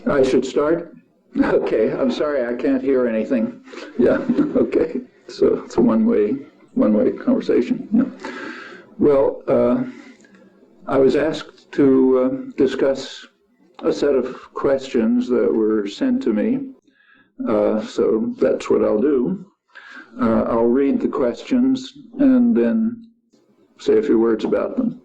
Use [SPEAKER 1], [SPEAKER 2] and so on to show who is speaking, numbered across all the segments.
[SPEAKER 1] I should start? Okay, I'm sorry, I can't hear anything. Yeah, okay. So it's a one-way conversation. Yeah. Well, I was asked to discuss a set of questions that were sent to me, so that's what I'll do. I'll read the questions and then say a few words about them.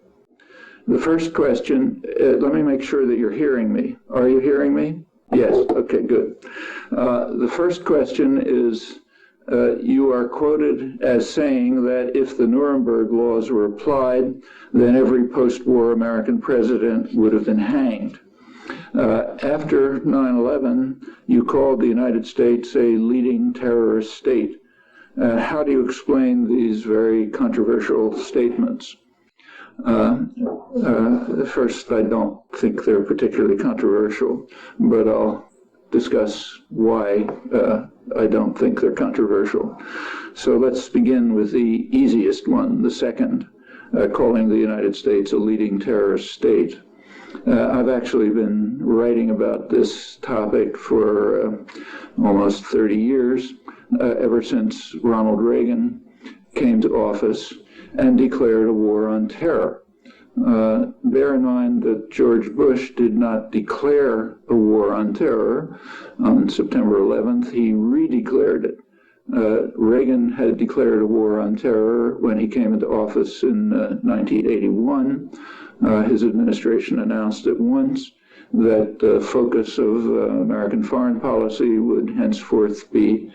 [SPEAKER 1] The first question, let me make sure that you're hearing me. Are you hearing me? Yes, okay, good. The first question is, you are quoted as saying that if the Nuremberg laws were applied, then every post-war American president would have been hanged. After 9/11, you called the United States a leading terrorist state. How do you explain these very controversial statements? First, I don't think they're particularly controversial, but I'll discuss why I don't think they're controversial. So let's begin with the easiest one, the second, calling the United States a leading terrorist state. I've actually been writing about this topic for almost 30 years, ever since Ronald Reagan came to office and declared a war on terror. Bear in mind that George Bush did not declare a war on terror. On September 11th, he redeclared it. Reagan had declared a war on terror when he came into office in 1981. His administration announced at once that the focus of American foreign policy would henceforth be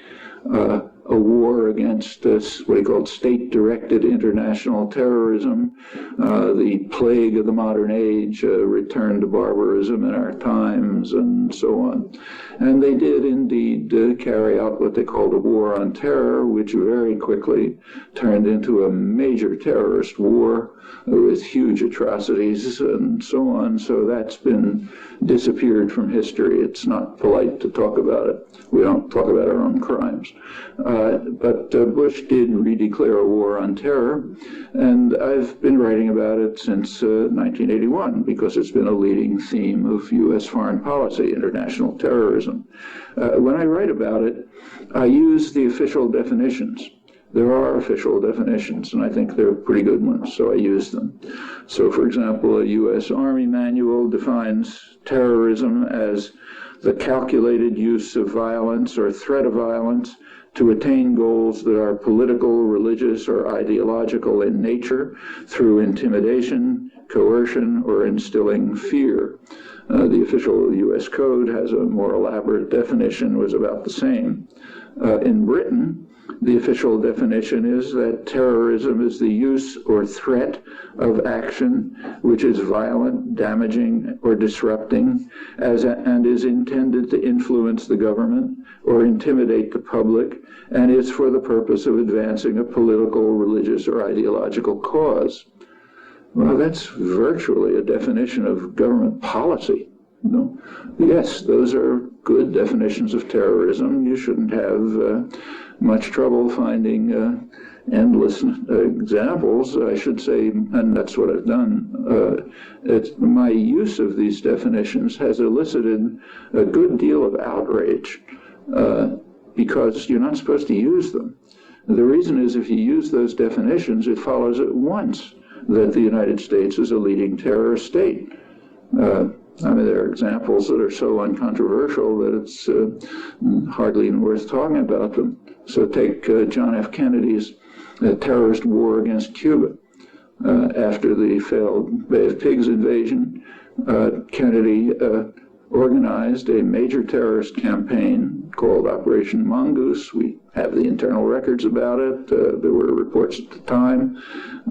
[SPEAKER 1] a war against what he called state-directed international terrorism, the plague of the modern age, return to barbarism in our times, and so on. And they did indeed carry out what they called a war on terror, which very quickly turned into a major terrorist war with huge atrocities and so on. So that's been disappeared from history. It's not polite to talk about it. We don't talk about our own crimes. But Bush did redeclare a war on terror, and I've been writing about it since 1981 because it's been a leading theme of U.S. foreign policy, international terrorism. When I write about it, I use the official definitions. There are official definitions, and I think they're pretty good ones, so I use them. So, for example, a U.S. Army manual defines terrorism as the calculated use of violence or threat of violence to attain goals that are political, religious, or ideological in nature through intimidation, coercion, or instilling fear. The official U.S. Code has a more elaborate definition, was about the same. In Britain, the official definition is that terrorism is the use or threat of action which is violent, damaging, or disrupting, and is intended to influence the government or intimidate the public, and is for the purpose of advancing a political, religious, or ideological cause. Well, that's virtually a definition of government policy. No? Yes, those are good definitions of terrorism. You shouldn't have much trouble finding endless examples, I should say, and that's what I've done. My use of these definitions has elicited a good deal of outrage because you're not supposed to use them. The reason is if you use those definitions, it follows at once that the United States is a leading terrorist state. I mean, there are examples that are so uncontroversial that it's hardly even worth talking about them. So take John F. Kennedy's terrorist war against Cuba. After the failed Bay of Pigs invasion, Kennedy organized a major terrorist campaign called Operation Mongoose. We have the internal records about it. There were reports at the time.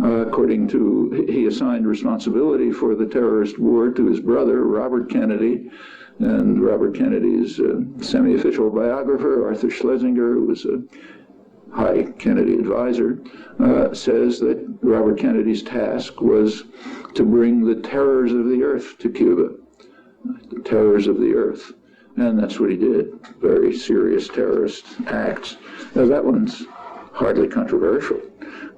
[SPEAKER 1] According to, he assigned responsibility for the terrorist war to his brother, Robert Kennedy, and Robert Kennedy's semi-official biographer, Arthur Schlesinger, who was a high Kennedy advisor, says that Robert Kennedy's task was to bring the terrors of the earth to Cuba. The terrors of the earth. And that's what he did. Very serious terrorist acts. Now, that one's hardly controversial.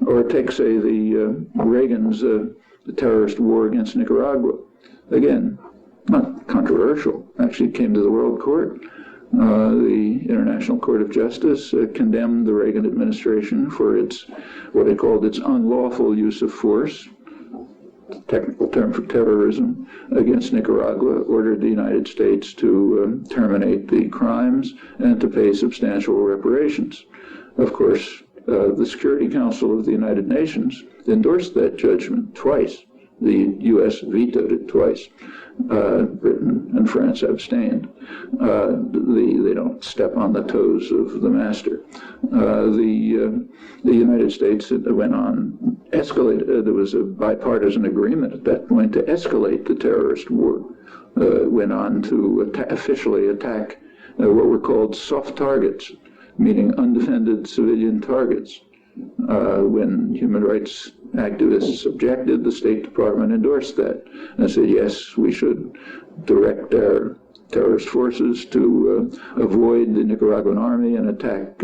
[SPEAKER 1] Or take, say, Reagan's the terrorist war against Nicaragua. Again, not controversial. controversial. Actually, it came to the World Court. The International Court of Justice condemned the Reagan administration for its, what it called its unlawful use of force, technical term for terrorism, against Nicaragua, ordered the United States to terminate the crimes and to pay substantial reparations. Of course, the Security Council of the United Nations endorsed that judgment twice. The U.S. vetoed it twice. Britain and France abstained. They don't step on the toes of the master. The United States went on, escalated. There was a bipartisan agreement at that point to escalate the terrorist war. Went on to officially attack what were called soft targets, meaning undefended civilian targets. When human rights activists objected, the State Department endorsed that and said, yes, we should direct our terrorist forces to avoid the Nicaraguan army and attack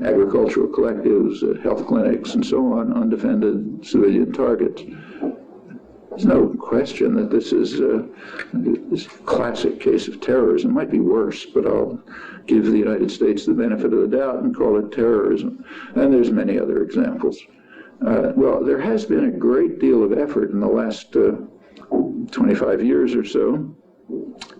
[SPEAKER 1] agricultural collectives, health clinics, and so on, undefended civilian targets. There's no question that this is this classic case of terrorism. It might be worse, but I'll give the United States the benefit of the doubt and call it terrorism. And there's many other examples. Well, there has been a great deal of effort in the last 25 years or so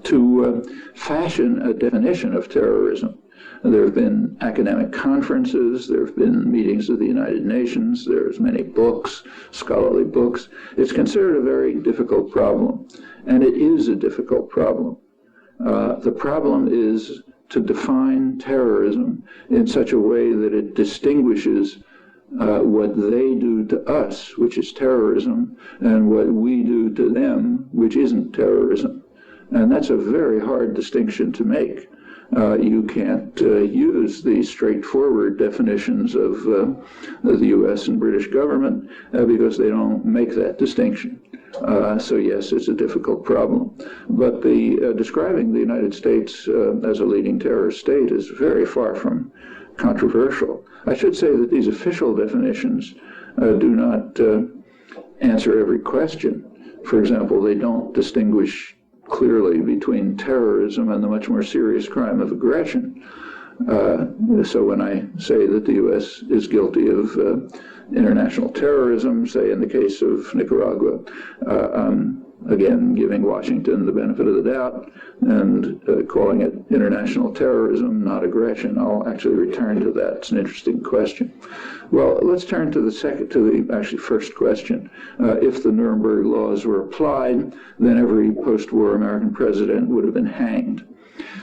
[SPEAKER 1] to fashion a definition of terrorism. There have been academic conferences, there have been meetings of the United Nations, there's many books, scholarly books. It's considered a very difficult problem, and it is a difficult problem. The problem is to define terrorism in such a way that it distinguishes what they do to us, which is terrorism, and what we do to them, which isn't terrorism. And that's a very hard distinction to make. You can't use the straightforward definitions of the U.S. and British government because they don't make that distinction. So yes, it's a difficult problem. But describing the United States as a leading terrorist state is very far from controversial. I should say that these official definitions do not answer every question. For example, they don't distinguish clearly between terrorism and the much more serious crime of aggression. So when I say that the U.S. is guilty of international terrorism, say in the case of Nicaragua, again, giving Washington the benefit of the doubt and calling it international terrorism, not aggression. I'll actually return to that. It's an interesting question. Well, let's turn to the first question. If the Nuremberg laws were applied, then every post-war American president would have been hanged.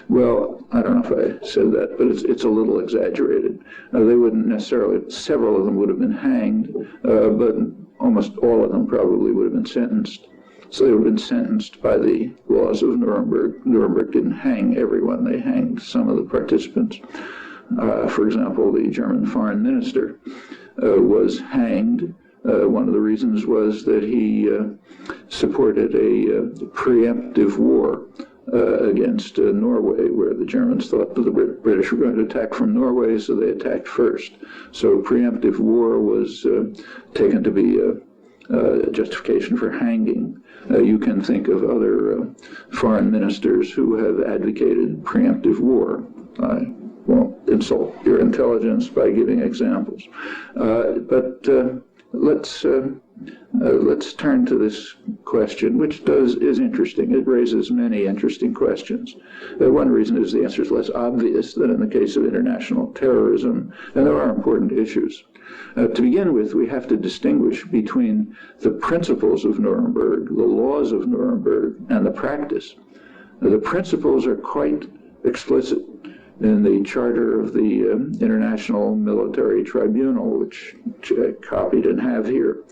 [SPEAKER 1] Well, I don't know if I said that, but it's a little exaggerated. They wouldn't necessarily, several of them would have been hanged, but almost all of them probably would have been sentenced. So they would have been sentenced by the laws of Nuremberg. Nuremberg didn't hang everyone, they hanged some of the participants. For example, the German foreign minister was hanged. One of the reasons was that he supported a preemptive war against Norway, where the Germans thought that the British were going to attack from Norway, so they attacked first. So preemptive war was taken to be a justification for hanging. You can think of other foreign ministers who have advocated preemptive war. I won't insult your intelligence by giving examples. But let's turn to this question, which is interesting. It raises many interesting questions. One reason is the answer is less obvious than in the case of international terrorism, and there are important issues. To begin with, we have to distinguish between the principles of Nuremberg, the laws of Nuremberg, and the practice. The principles are quite explicit in the charter of the International Military Tribunal, which I copied and have here.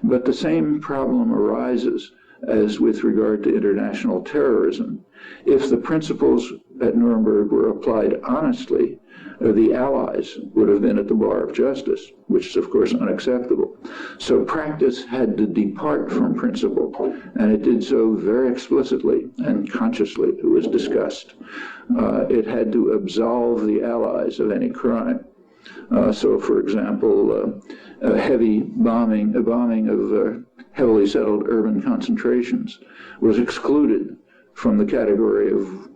[SPEAKER 1] But the same problem arises as with regard to international terrorism. If the principles at Nuremberg were applied honestly, the Allies would have been at the bar of justice, which is, of course, unacceptable. So practice had to depart from principle, and it did so very explicitly and consciously. It was discussed. It had to absolve the Allies of any crime. So, for example, heavy bombing, a bombing of heavily settled urban concentrations, was excluded from the category of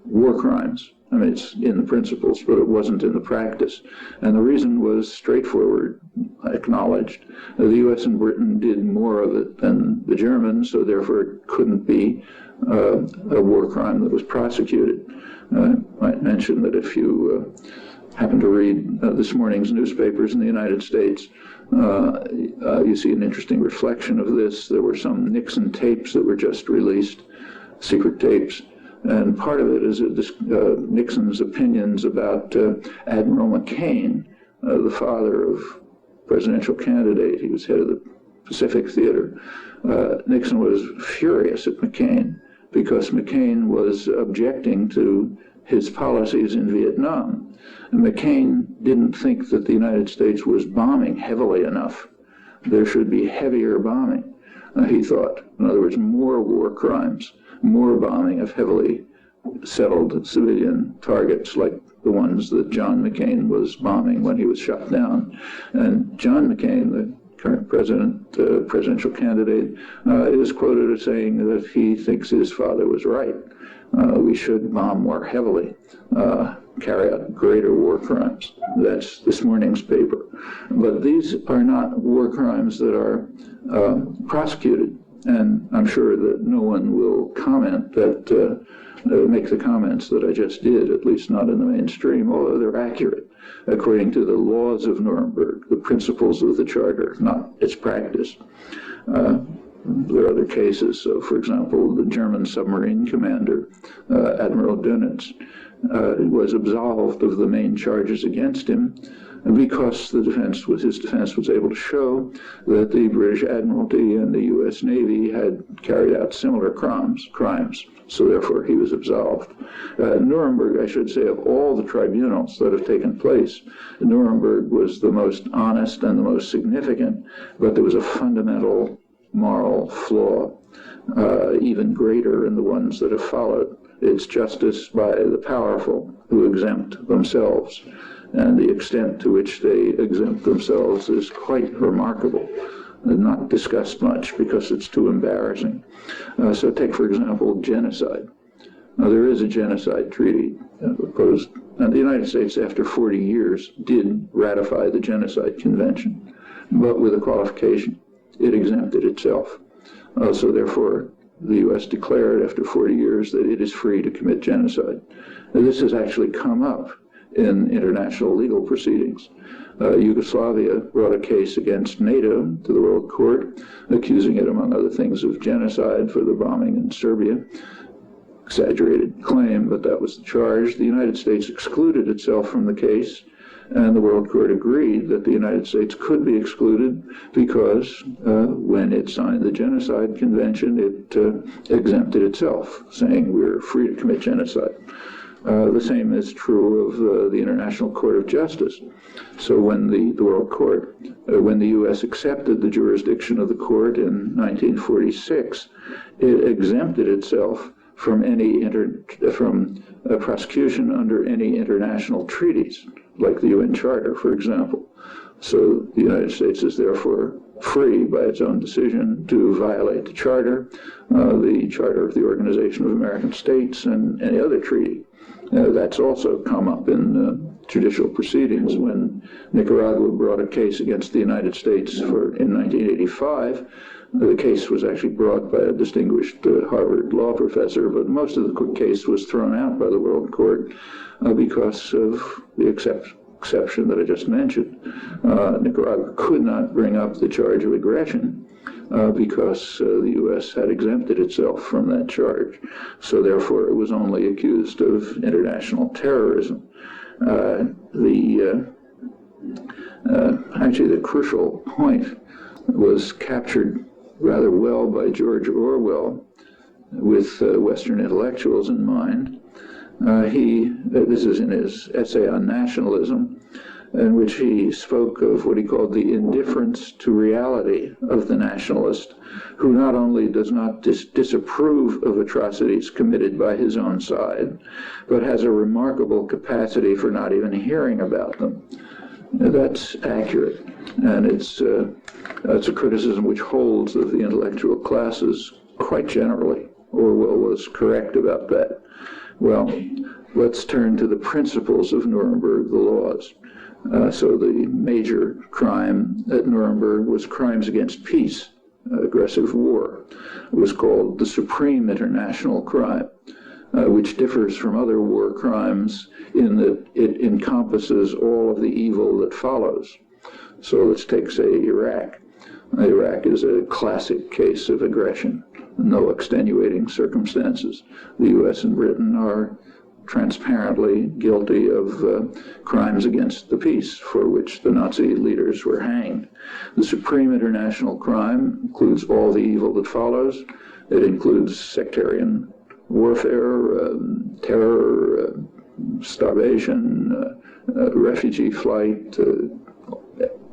[SPEAKER 1] war crimes. I mean, it's in the principles, but it wasn't in the practice. And the reason was straightforward, acknowledged. The U.S. and Britain did more of it than the Germans, so therefore it couldn't be a war crime that was prosecuted. I might mention that if you happen to read this morning's newspapers in the United States, you see an interesting reflection of this. There were some Nixon tapes that were just released, secret tapes, and part of it is Nixon's opinions about Admiral McCain, the father of presidential candidate. He was head of the Pacific Theater. Nixon was furious at McCain because McCain was objecting to his policies in Vietnam. And McCain didn't think that the United States was bombing heavily enough. There should be heavier bombing, he thought. In other words, more war crimes, more bombing of heavily settled civilian targets like the ones that John McCain was bombing when he was shot down. And John McCain, the current presidential candidate, is quoted as saying that he thinks his father was right. We should bomb more heavily, carry out greater war crimes. That's this morning's paper. But these are not war crimes that are prosecuted. And I'm sure that no one will comment that, make the comments that I just did, at least not in the mainstream, although they're accurate, according to the laws of Nuremberg, the principles of the Charter, not its practice. There are other cases. So, for example, the German submarine commander, Admiral Dönitz, was absolved of the main charges against him because his defense was able to show that the British Admiralty and the U.S. Navy had carried out similar crimes. So therefore he was absolved. Nuremberg, I should say, of all the tribunals that have taken place, Nuremberg was the most honest and the most significant, but there was a fundamental moral flaw, even greater in the ones that have followed. It's justice by the powerful who exempt themselves, and the extent to which they exempt themselves is quite remarkable and not discussed much because it's too embarrassing. So take, for example, genocide. Now, there is a genocide treaty proposed, and the United States, after 40 years, did ratify the Genocide Convention, but with a qualification. It exempted itself. So therefore, the U.S. declared after 40 years that it is free to commit genocide. Now, this has actually come up in international legal proceedings. Yugoslavia brought a case against NATO to the World Court, accusing it, among other things, of genocide for the bombing in Serbia. Exaggerated claim, but that was the charge. The United States excluded itself from the case, and the World Court agreed that the United States could be excluded because when it signed the Genocide Convention, it exempted itself, saying we're free to commit genocide. The same is true of the International Court of Justice. So when the World Court, when the U.S. accepted the jurisdiction of the court in 1946, it exempted itself from prosecution under any international treaties, like the UN Charter, for example. So the United States is therefore free by its own decision to violate the Charter of the Organization of American States, and any other treaty. That's also come up in judicial proceedings. When Nicaragua brought a case against the United States in 1985, the case was actually brought by a distinguished Harvard law professor, but most of the case was thrown out by the World Court because of the exception that I just mentioned. Nicaragua could not bring up the charge of aggression because the U.S. had exempted itself from that charge. So therefore, it was only accused of international terrorism. Actually, the crucial point was captured rather well by George Orwell with Western intellectuals in mind. This is in his essay on nationalism, in which he spoke of what he called the indifference to reality of the nationalist, who not only does not disapprove of atrocities committed by his own side, but has a remarkable capacity for not even hearing about them. That's accurate, and it's a criticism which holds of the intellectual classes quite generally. Orwell was correct about that. Well, let's turn to the principles of Nuremberg, the laws. So the major crime at Nuremberg was crimes against peace, aggressive war. It was called the supreme international crime, which differs from other war crimes in that it encompasses all of the evil that follows. So let's take, say, Iraq. Iraq is a classic case of aggression, no extenuating circumstances. The U.S. and Britain are transparently guilty of crimes against the peace for which the Nazi leaders were hanged. The supreme international crime includes all the evil that follows. It includes sectarian warfare, terror, starvation, refugee flight,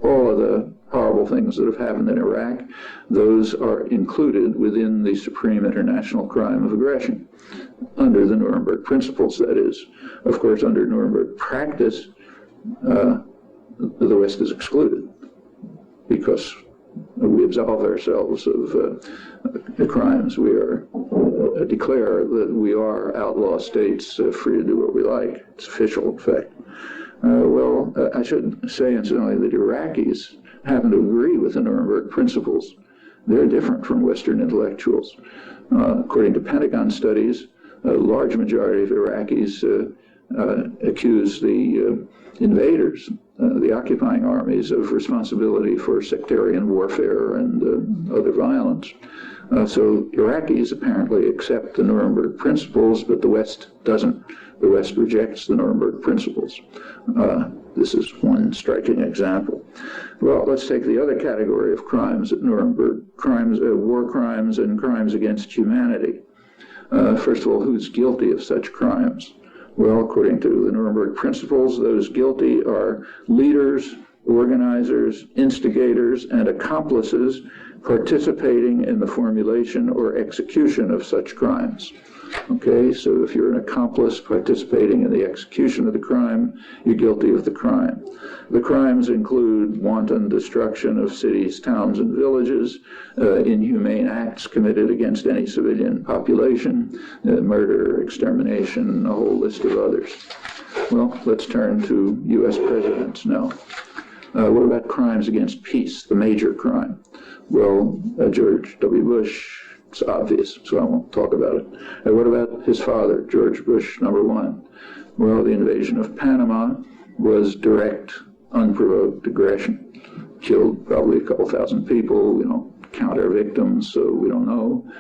[SPEAKER 1] all of the horrible things that have happened in Iraq. Those are included within the supreme international crime of aggression, under the Nuremberg principles, that is. Of course, under Nuremberg practice, the West is excluded because we absolve ourselves of the crimes. We are declare that we are outlaw states, free to do what we like. It's official, in fact. I should say, incidentally, that Iraqis happen to agree with the Nuremberg principles. They're different from Western intellectuals. According to Pentagon studies, a large majority of Iraqis accuse the invaders, the occupying armies, of responsibility for sectarian warfare and other violence. So Iraqis apparently accept the Nuremberg principles, but the West doesn't. The West rejects the Nuremberg principles. This is one striking example. Well, let's take the other category of crimes at Nuremberg, crimes, war crimes and crimes against humanity. First of all, who's guilty of such crimes? Well, according to the Nuremberg principles, those guilty are leaders, organizers, instigators, and accomplices participating in the formulation or execution of such crimes. Okay, so if you're an accomplice participating in the execution of the crime, you're guilty of the crime. The crimes include wanton destruction of cities, towns, and villages, inhumane acts committed against any civilian population, murder, extermination, a whole list of others. Well, let's turn to U.S. presidents now. What about crimes against peace, the major crime? Well, George W. Bush, it's obvious, so I won't talk about it. What about his father, George Bush, number one? Well, the invasion of Panama was direct, unprovoked aggression. Killed probably a couple thousand people. We don't count our victims, so we don't know.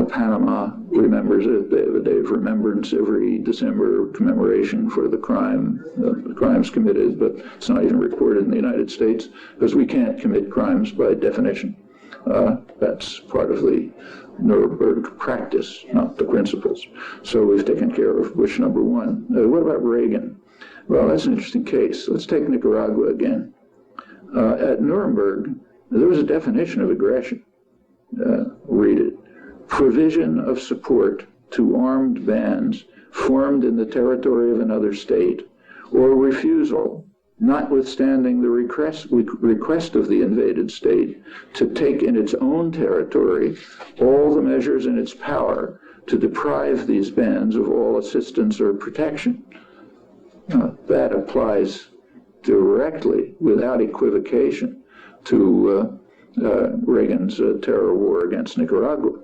[SPEAKER 1] Panama remembers it. They have a day of remembrance every December, commemoration for the crimes committed, but it's not even recorded in the United States because we can't commit crimes by definition. That's part of the Nuremberg practice, not the principles. So we've taken care of Bush number one. What about Reagan? Well, that's an interesting case. Let's take Nicaragua again. At Nuremberg, there was a definition of aggression. Read it. Provision of support to armed bands formed in the territory of another state, or refusal, notwithstanding the request of the invaded state, to take in its own territory all the measures in its power to deprive these bands of all assistance or protection. That applies directly, without equivocation, to Reagan's terror war against Nicaragua.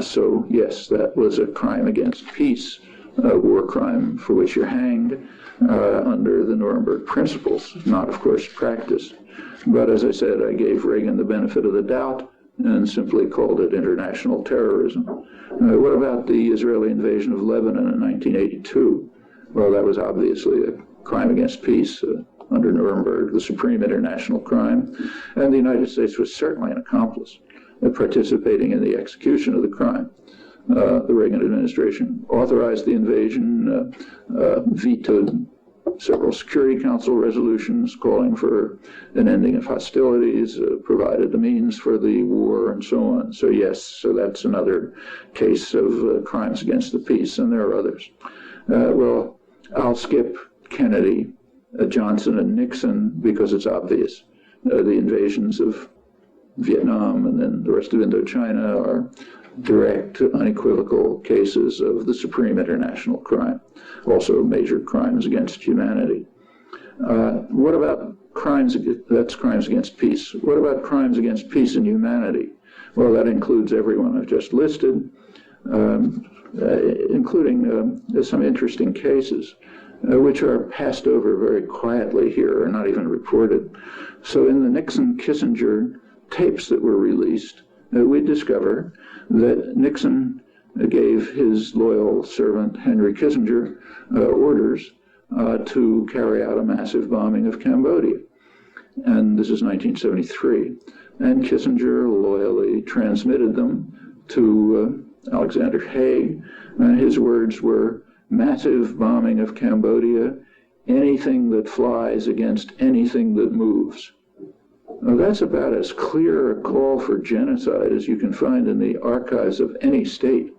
[SPEAKER 1] So yes, that was a crime against peace, a war crime for which you're hanged under the Nuremberg principles, not, of course, practice. But as I said, I gave Reagan the benefit of the doubt and simply called it international terrorism. What about the Israeli invasion of Lebanon in 1982? Well, that was obviously a crime against peace under Nuremberg, the supreme international crime, and the United States was certainly an accomplice participating in the execution of the crime. The Reagan administration authorized the invasion, vetoed several Security Council resolutions calling for an ending of hostilities, provided the means for the war, and so on. So yes, so that's another case of crimes against the peace, and there are others. Well, I'll skip Kennedy Johnson and Nixon because it's obvious. The invasions of Vietnam and then the rest of Indochina are direct, unequivocal cases of the supreme international crime, also major crimes against humanity. What about crimes? That's crimes against peace. What about crimes against peace and humanity? Well, that includes everyone I've just listed, including some interesting cases, which are passed over very quietly here, or not even reported. So in the Nixon-Kissinger tapes that were released, we discover that Nixon gave his loyal servant, Henry Kissinger, orders to carry out a massive bombing of Cambodia. And this is 1973. And Kissinger loyally transmitted them to Alexander Haig. And his words were, massive bombing of Cambodia, anything that flies against anything that moves. Now, that's about as clear a call for genocide as you can find in the archives of any state.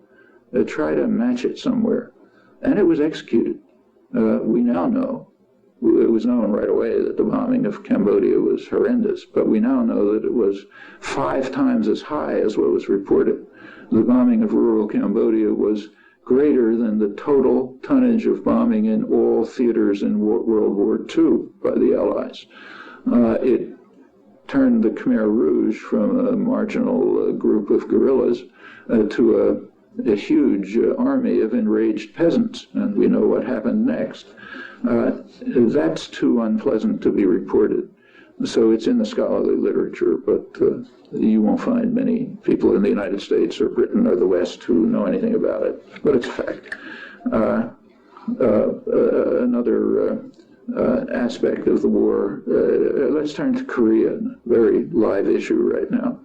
[SPEAKER 1] Try to match it somewhere. And it was executed. We now know, it was known right away that the bombing of Cambodia was horrendous, but we now know that it was 5 times as high as what was reported. The bombing of rural Cambodia was greater than the total tonnage of bombing in all theaters in World War II by the Allies. It turned the Khmer Rouge from a marginal group of guerrillas to a huge army of enraged peasants, and we know what happened next. That's too unpleasant to be reported. So it's in the scholarly literature, but you won't find many people in the United States or Britain or the West who know anything about it, but it's a fact. Another aspect of the war, let's turn to Korea, very live issue right now.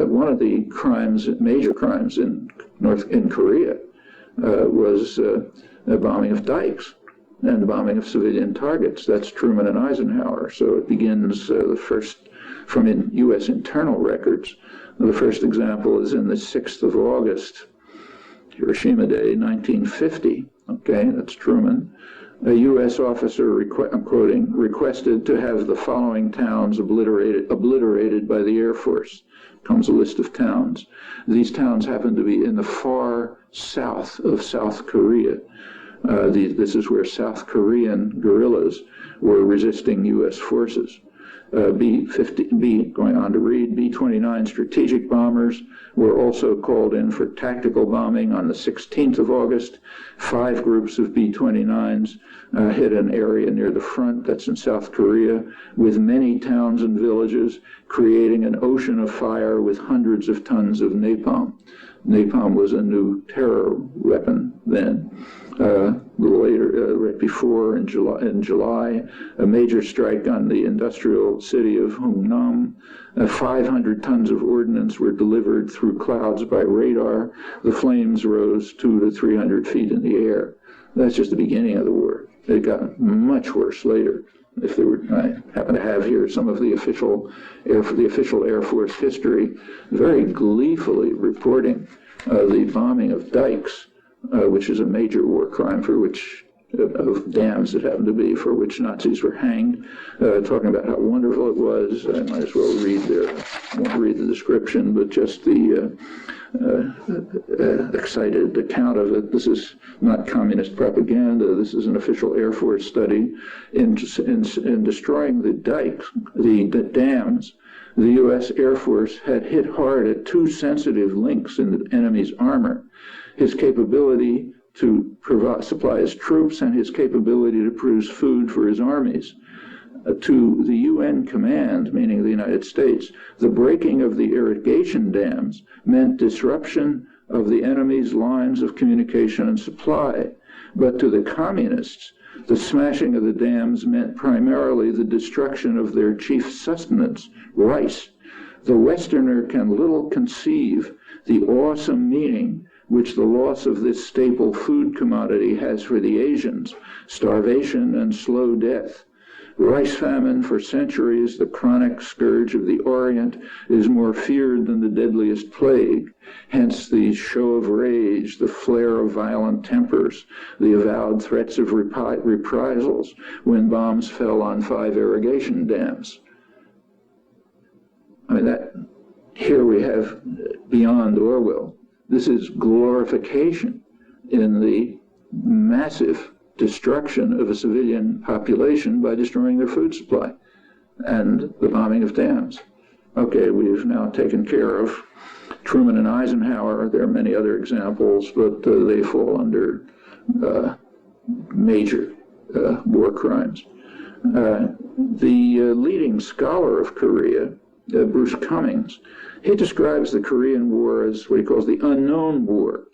[SPEAKER 1] One of the crimes, major crimes in Korea was the bombing of dikes and the bombing of civilian targets. That's Truman and Eisenhower. So it begins the first from U.S. internal records. The first example is in the 6th of August, Hiroshima Day, 1950. Okay, that's Truman. A U.S. officer, I'm quoting, requested to have the following towns obliterated by the Air Force. Comes a list of towns. These towns happen to be in the far south of South Korea. This is where South Korean guerrillas were resisting U.S. forces. Going on to read, B-29 strategic bombers were also called in for tactical bombing on the 16th of August. 5 groups of B-29s hit an area near the front, that's in South Korea, with many towns and villages, creating an ocean of fire with hundreds of tons of napalm. Napalm was a new terror weapon then. A little later, right before, in July, a major strike on the industrial city of Hungnam. 500 tons of ordnance were delivered through clouds by radar. The flames rose 200 to 300 feet in the air. That's just the beginning of the war. It got much worse later. If they were, I happen to have here some of the official Air Force history, very gleefully reporting the bombing of dikes, which is a major war crime for which, of dams that happened to be, for which Nazis were hanged, talking about how wonderful it was. I might as well read I won't read the description, but just the excited account of it. This is not communist propaganda. This is an official Air Force study. In destroying the dikes, the dams, the U.S. Air Force had hit hard at 2 sensitive links in the enemy's armor: his capability to supply his troops and his capability to produce food for his armies. To the UN command, meaning the United States, the breaking of the irrigation dams meant disruption of the enemy's lines of communication and supply. But to the communists, the smashing of the dams meant primarily the destruction of their chief sustenance, rice. The Westerner can little conceive the awesome meaning which the loss of this staple food commodity has for the Asians: starvation and slow death. Rice famine for centuries, the chronic scourge of the Orient, is more feared than the deadliest plague. Hence the show of rage, the flare of violent tempers, the avowed threats of reprisals when bombs fell on 5 irrigation dams. I mean, that here we have beyond Orwell. This is glorification in the massive destruction of a civilian population by destroying their food supply and the bombing of dams. Okay, we've now taken care of Truman and Eisenhower. There are many other examples, but they fall under major war crimes. The leading scholar of Korea, Bruce Cummings, he describes the Korean War as what he calls the unknown war.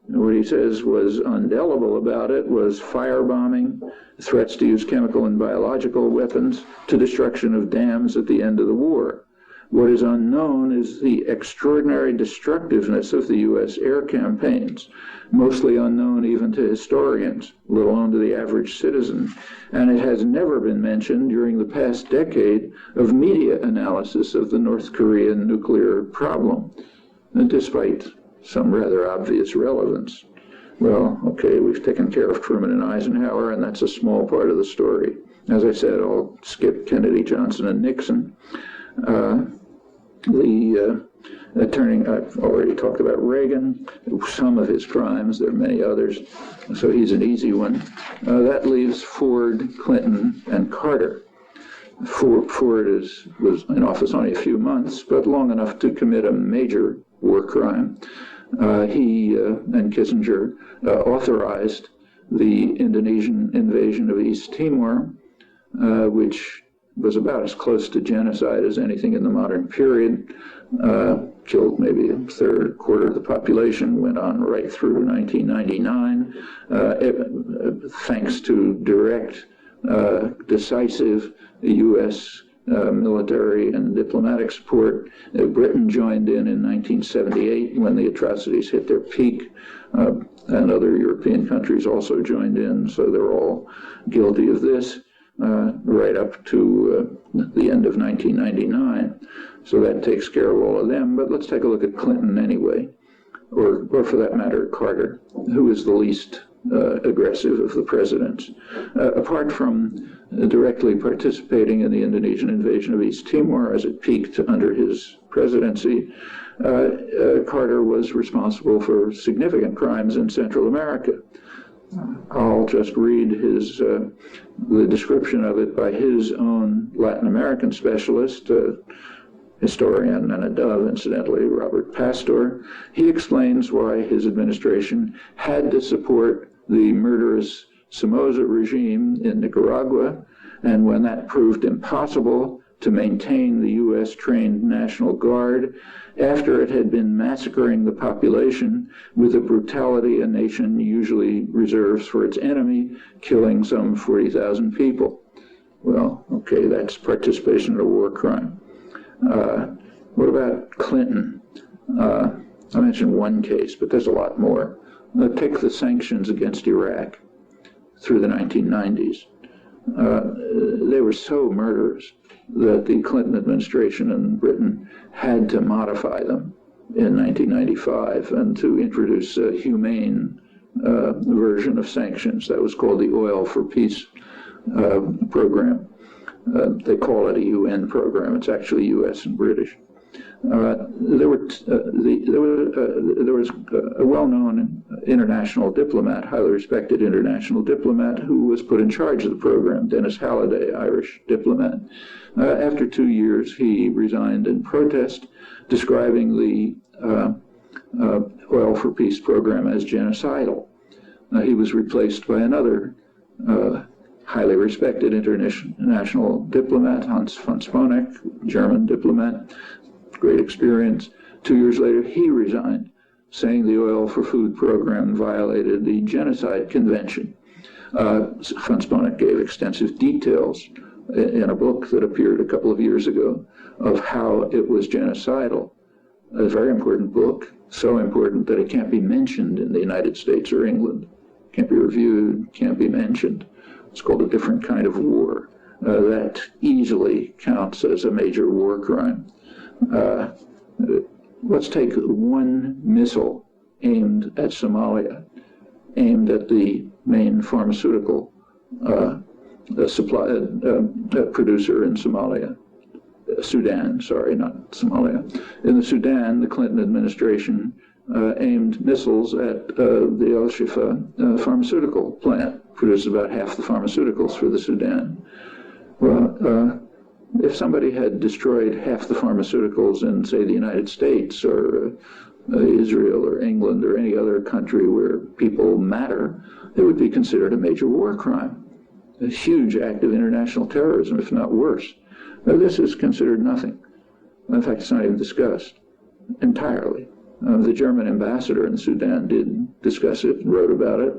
[SPEAKER 1] And what he says was indelible about it was firebombing, threats to use chemical and biological weapons, to destruction of dams at the end of the war. What is unknown is the extraordinary destructiveness of the U.S. air campaigns, mostly unknown even to historians, let alone to the average citizen. And it has never been mentioned during the past decade of media analysis of the North Korean nuclear problem, despite some rather obvious relevance. Well, okay, we've taken care of Truman and Eisenhower, and that's a small part of the story. As I said, I'll skip Kennedy, Johnson, and Nixon. I've already talked about Reagan, some of his crimes, there are many others, so he's an easy one. That leaves Ford, Clinton, and Carter. Ford was in office only a few months, but long enough to commit a major war crime. He and Kissinger authorized the Indonesian invasion of East Timor, which was about as close to genocide as anything in the modern period. Killed maybe a third, quarter of the population, went on right through 1999, thanks to direct, decisive U.S. Military and diplomatic support. Britain joined in 1978 when the atrocities hit their peak, and other European countries also joined in, so they're all guilty of this. Right up to the end of 1999. So that takes care of all of them. But let's take a look at Clinton anyway, or for that matter, Carter, who is the least aggressive of the presidents. Apart from directly participating in the Indonesian invasion of East Timor as it peaked under his presidency, Carter was responsible for significant crimes in Central America. I'll just read the description of it by his own Latin American specialist, historian and a dove, incidentally, Robert Pastor. He explains why his administration had to support the murderous Somoza regime in Nicaragua, and when that proved impossible, to maintain the U.S.-trained National Guard after it had been massacring the population with the brutality a nation usually reserves for its enemy, killing some 40,000 people. Well, okay, that's participation in a war crime. What about Clinton? I mentioned one case, but there's a lot more. Take the sanctions against Iraq through the 1990s. They were so murderous that the Clinton administration and Britain had to modify them in 1995 and to introduce a humane version of sanctions. That was called the Oil for Peace program. They call it a UN program. It's actually US and British. There was a well-known international diplomat, highly respected international diplomat, who was put in charge of the program, Dennis Halliday, Irish diplomat. After 2 years, he resigned in protest, describing the Oil for Peace program as genocidal. He was replaced by another highly respected international diplomat, Hans von Sponeck, German diplomat, great experience. 2 years later, he resigned, saying the Oil for Food program violated the Genocide Convention. Von Sponeck gave extensive details in a book that appeared a couple of years ago of how it was genocidal. A very important book, so important that it can't be mentioned in the United States or England. Can't be reviewed, can't be mentioned. It's called A Different Kind of War. that easily counts as a major war crime. Let's take one missile aimed at Somalia, aimed at the main pharmaceutical producer in Somalia. Sudan, sorry, not Somalia. In the Sudan, the Clinton administration aimed missiles at the Al-Shifa pharmaceutical plant, produces about half the pharmaceuticals for the Sudan. Well, if somebody had destroyed half the pharmaceuticals in, say, the United States or Israel or England or any other country where people matter, it would be considered a major war crime, a huge act of international terrorism, if not worse. Now, this is considered nothing. In fact, it's not even discussed entirely. The German ambassador in Sudan did discuss it and wrote about it.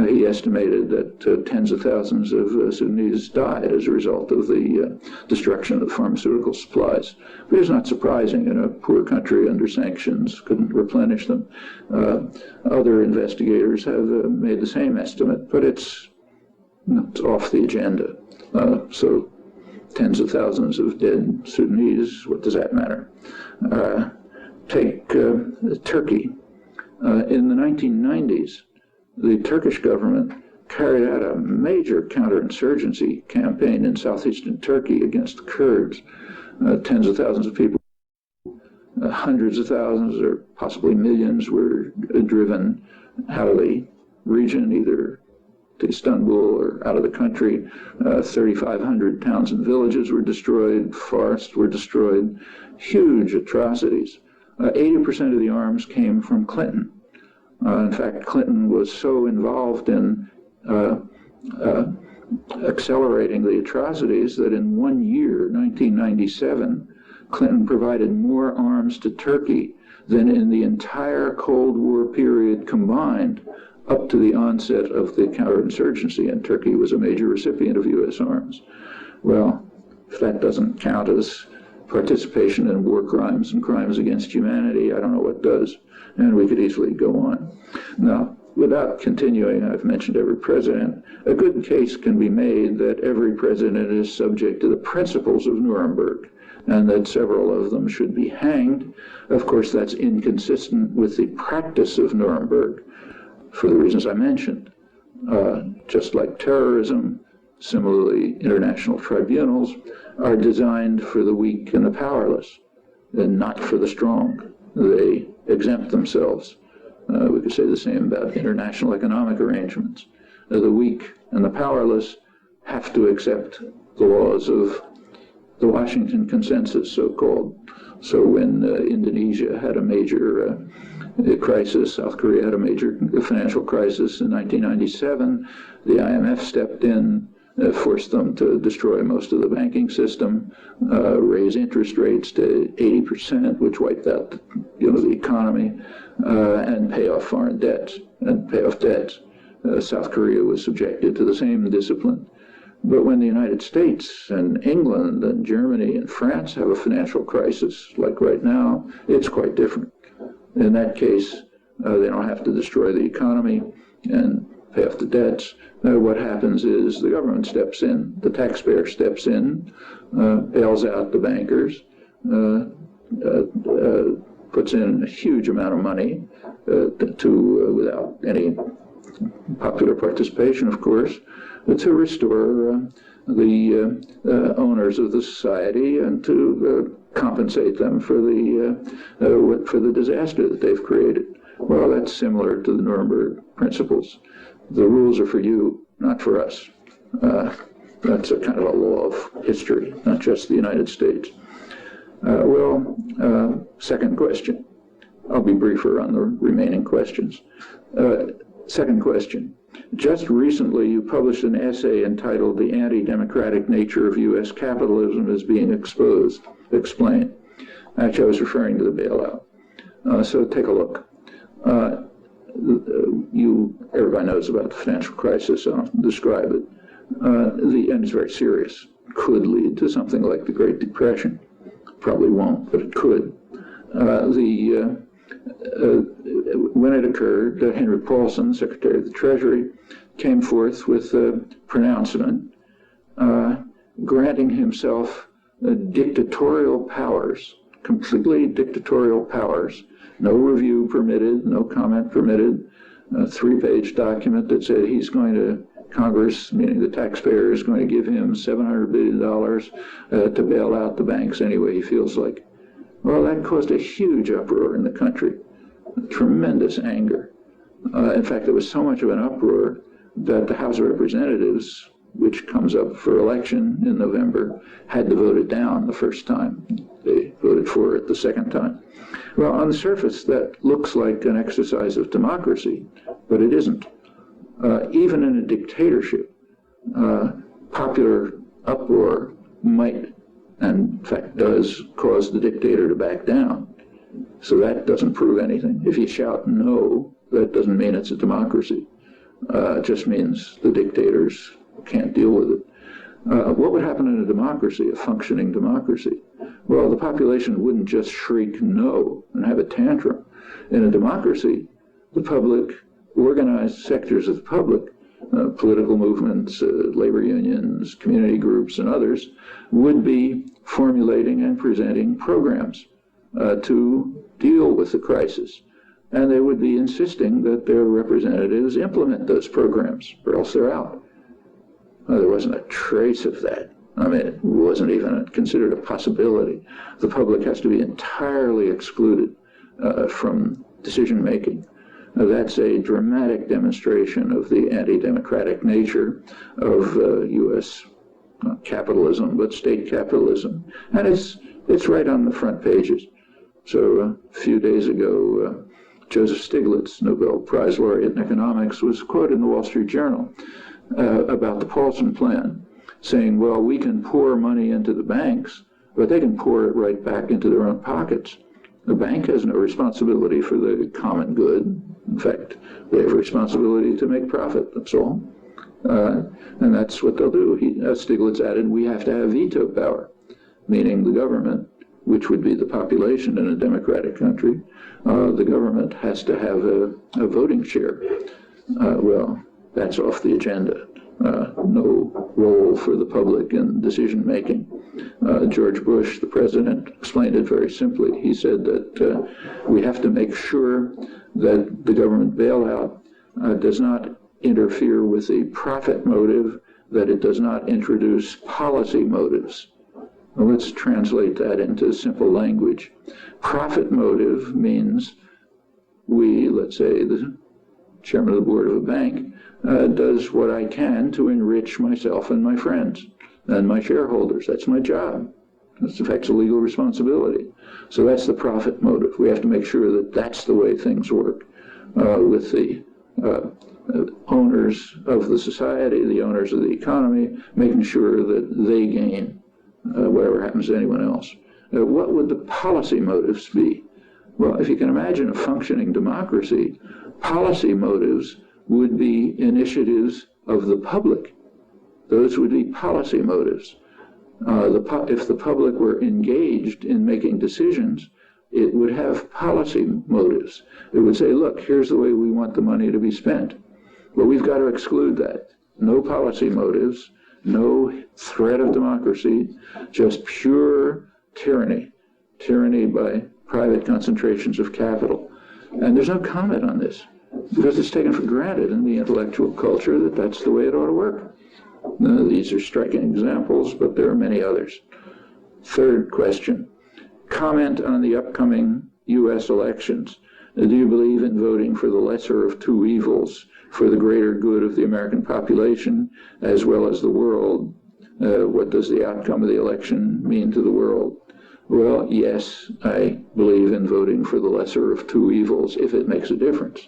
[SPEAKER 1] He estimated that tens of thousands of Sudanese died as a result of the destruction of pharmaceutical supplies. But it's not surprising in a poor country under sanctions, couldn't replenish them. Other investigators have made the same estimate, but it's off the agenda. So tens of thousands of dead Sudanese, what does that matter? Take Turkey. In the 1990s, the Turkish government carried out a major counterinsurgency campaign in southeastern Turkey against the Kurds. Tens of thousands of people, hundreds of thousands or possibly millions were driven out of the region, either to Istanbul or out of the country. 3,500 towns and villages were destroyed, forests were destroyed, huge atrocities. 80% of the arms came from Clinton. In fact, Clinton was so involved in accelerating the atrocities that in 1 year, 1997, Clinton provided more arms to Turkey than in the entire Cold War period combined up to the onset of the counterinsurgency, and Turkey was a major recipient of U.S. arms. Well, if that doesn't count as participation in war crimes and crimes against humanity, I don't know what does, and we could easily go on. Now, without continuing, I've mentioned every president. A good case can be made that every president is subject to the principles of Nuremberg, and that several of them should be hanged. Of course, that's inconsistent with the practice of Nuremberg, for the reasons I mentioned. Just like terrorism, similarly, international tribunals are designed for the weak and the powerless, and not for the strong. They exempt themselves. We could say the same about international economic arrangements. The weak and the powerless have to accept the laws of the Washington Consensus, so-called. So when Indonesia had a major crisis, South Korea had a major financial crisis in 1997, the IMF stepped in, forced them to destroy most of the banking system, raise interest rates to 80%, which wiped out, the economy, and pay off foreign debts and pay off debts. South Korea was subjected to the same discipline. But when the United States and England and Germany and France have a financial crisis, like right now, it's quite different. In that case, they don't have to destroy the economy and pay off the debts. What happens is the government steps in, the taxpayer steps in, bails out the bankers, puts in a huge amount of money without any popular participation, of course, to restore the owners of the society and to compensate them for the disaster that they've created. Well, that's similar to the Nuremberg principles. The rules are for you, not for us. That's a kind of a law of history, not just the United States. Second question. I'll be briefer on the remaining questions. Second question. Just recently, you published an essay entitled "The Anti-Democratic Nature of U.S. Capitalism is Being Exposed." Explain. Actually, I was referring to the bailout. So take a look. Everybody knows about the financial crisis, so I'll describe it. And it's very serious. Could lead to something like the Great Depression. Probably won't, but it could. When it occurred, Henry Paulson, Secretary of the Treasury, came forth with a pronouncement granting himself dictatorial powers, completely dictatorial powers, no review permitted, no comment permitted, a 3-page document that said he's going to, Congress, meaning the taxpayer, is going to give him $700 billion to bail out the banks any way he feels like. Well, that caused a huge uproar in the country, tremendous anger. In fact, there was so much of an uproar that the House of Representatives, which comes up for election in November, had to vote it down the first time. They voted for it the second time. Well, on the surface, that looks like an exercise of democracy, but it isn't. Even in a dictatorship, popular uproar might, and in fact does, cause the dictator to back down. So that doesn't prove anything. If you shout no, that doesn't mean it's a democracy. It just means the dictators can't deal with it. What would happen in a democracy, a functioning democracy? Well, the population wouldn't just shriek no and have a tantrum. In a democracy, the public, organized sectors of the public, political movements, labor unions, community groups, and others, would be formulating and presenting programs to deal with the crisis. And they would be insisting that their representatives implement those programs, or else they're out. There wasn't a trace of that. I mean, it wasn't even considered a possibility. The public has to be entirely excluded from decision-making. That's a dramatic demonstration of the anti-democratic nature of U.S. not capitalism, but state capitalism. And it's right on the front pages. So a few days ago, Joseph Stiglitz, Nobel Prize laureate in economics, was quoted in the Wall Street Journal about the Paulson Plan, saying, well, we can pour money into the banks, but they can pour it right back into their own pockets. The bank has no responsibility for the common good. In fact, they have a responsibility to make profit, that's all. And that's what they'll do. Stiglitz added, we have to have veto power, meaning the government, which would be the population in a democratic country, the government has to have a voting share. Well, that's off the agenda. No role for the public in decision-making. George Bush, the president, explained it very simply. He said that we have to make sure that the government bailout does not interfere with the profit motive, that it does not introduce policy motives. Well, let's translate that into simple language. Profit motive means let's say, the chairman of the board of a bank does what I can to enrich myself and my friends and my shareholders. That's my job. That affects a legal responsibility. So that's the profit motive. We have to make sure that that's the way things work with the owners of the society, the owners of the economy, making sure that they gain whatever happens to anyone else. What would the policy motives be? Well, if you can imagine a functioning democracy, policy motives would be initiatives of the public. Those would be policy motives. If the public were engaged in making decisions, it would have policy motives. It would say, look, here's the way we want the money to be spent. But we've got to exclude that. No policy motives, no threat of democracy, just pure tyranny. Tyranny by private concentrations of capital. And there's no comment on this, because it's taken for granted in the intellectual culture that that's the way it ought to work. These are striking examples, but there are many others. Third question, comment on the upcoming U.S. elections. Do you believe in voting for the lesser of two evils, for the greater good of the American population as well as the world? What does the outcome of the election mean to the world? Well, yes, I believe in voting for the lesser of two evils if it makes a difference.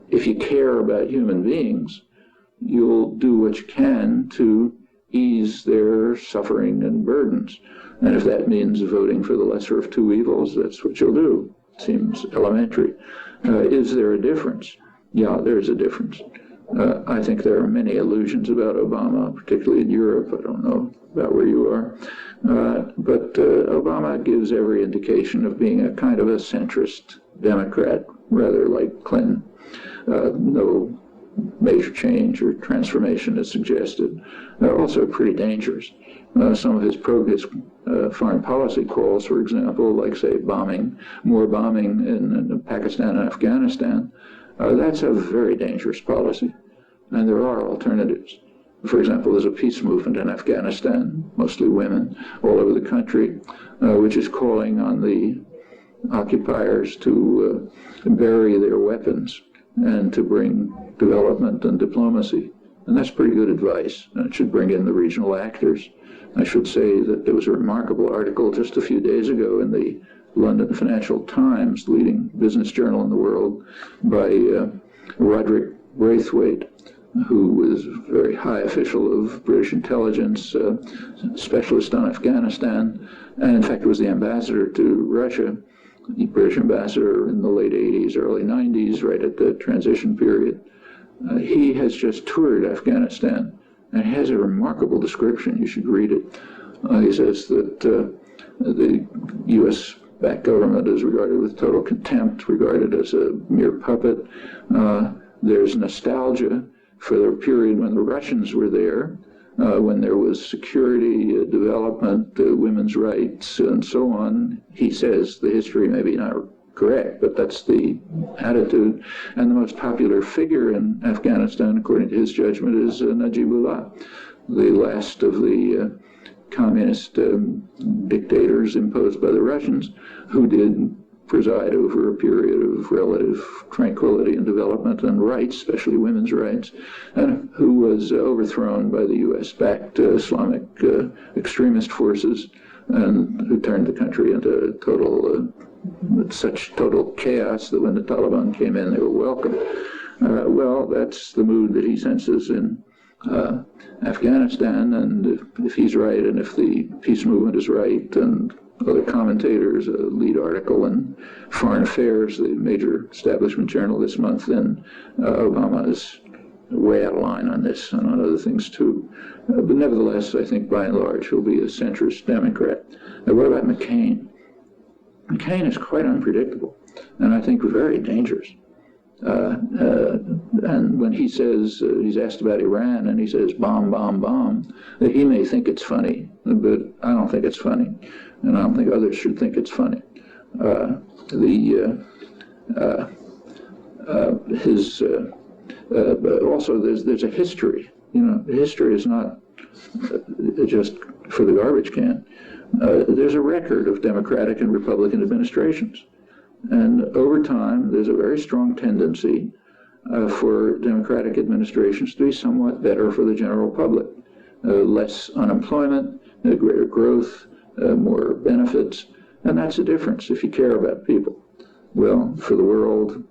[SPEAKER 1] If you care about human beings, you'll do what you can to ease their suffering and burdens. And if that means voting for the lesser of two evils, that's what you'll do. Seems elementary. Is there a difference? Yeah, there's a difference. I think there are many illusions about Obama, particularly in Europe. I don't know about where you are. But Obama gives every indication of being a kind of a centrist Democrat, rather like Clinton. No major change or transformation is suggested. They're also pretty dangerous. Some of his foreign policy calls, for example, like, say, more bombing in Pakistan and Afghanistan, that's a very dangerous policy. And there are alternatives. For example, there's a peace movement in Afghanistan, mostly women, all over the country, which is calling on the occupiers to bury their weapons and to bring development and diplomacy. And that's pretty good advice. And it should bring in the regional actors. I should say that there was a remarkable article just a few days ago in the London Financial Times, leading business journal in the world, by Roderick Braithwaite, who was a very high official of British intelligence, specialist on Afghanistan, and in fact was the ambassador to Russia, the British ambassador in the late 80s, early 90s, right at the transition period. He has just toured Afghanistan and has a remarkable description. You should read it. He says that the U.S.-backed government is regarded with total contempt, regarded as a mere puppet. There's nostalgia for the period when the Russians were there, when there was security, development, women's rights, and so on. He says the history may be not correct, but that's the attitude. And the most popular figure in Afghanistan, according to his judgment, is Najibullah, the last of the communist dictators imposed by the Russians, who did preside over a period of relative tranquility and development and rights, especially women's rights, and who was overthrown by the U.S.-backed Islamic extremist forces, and who turned the country into such total chaos that when the Taliban came in, they were welcome. Well, that's the mood that he senses in Afghanistan, and if he's right, and if the peace movement is right, and other commentators, a lead article in Foreign Affairs, the major establishment journal this month, then Obama is way out of line on this and on other things too. But nevertheless, I think by and large he'll be a centrist Democrat. What about McCain? McCain is quite unpredictable, and I think very dangerous. And when he says, he's asked about Iran, and he says, bomb, bomb, bomb, he may think it's funny, but I don't think it's funny, and I don't think others should think it's funny. Also, there's a history. History is not just for the garbage can. There's a record of Democratic and Republican administrations. And over time, there's a very strong tendency for Democratic administrations to be somewhat better for the general public. Less unemployment, greater growth, more benefits, and that's a difference if you care about people. Well, for the world,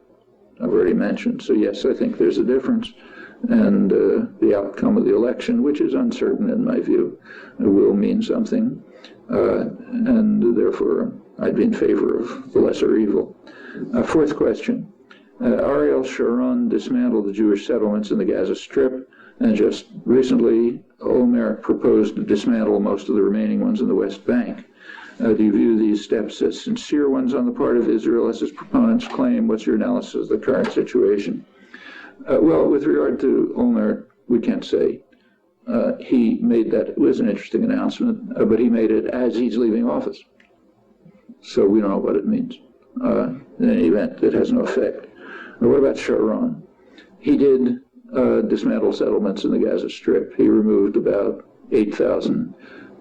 [SPEAKER 1] I've already mentioned. So yes, I think there's a difference. And the outcome of the election, which is uncertain in my view, will mean something. And therefore, I'd be in favor of the lesser evil. Fourth question. Ariel Sharon dismantled the Jewish settlements in the Gaza Strip, and just recently, Olmert proposed to dismantle most of the remaining ones in the West Bank. Do you view these steps as sincere ones on the part of Israel, as its proponents claim? What's your analysis of the current situation? Well, with regard to Olmert, we can't say. He made that, it was an interesting announcement, but he made it as he's leaving office. So we don't know what it means. In any event, it has no effect. What about Sharon? He did dismantle settlements in the Gaza Strip. He removed about 8,000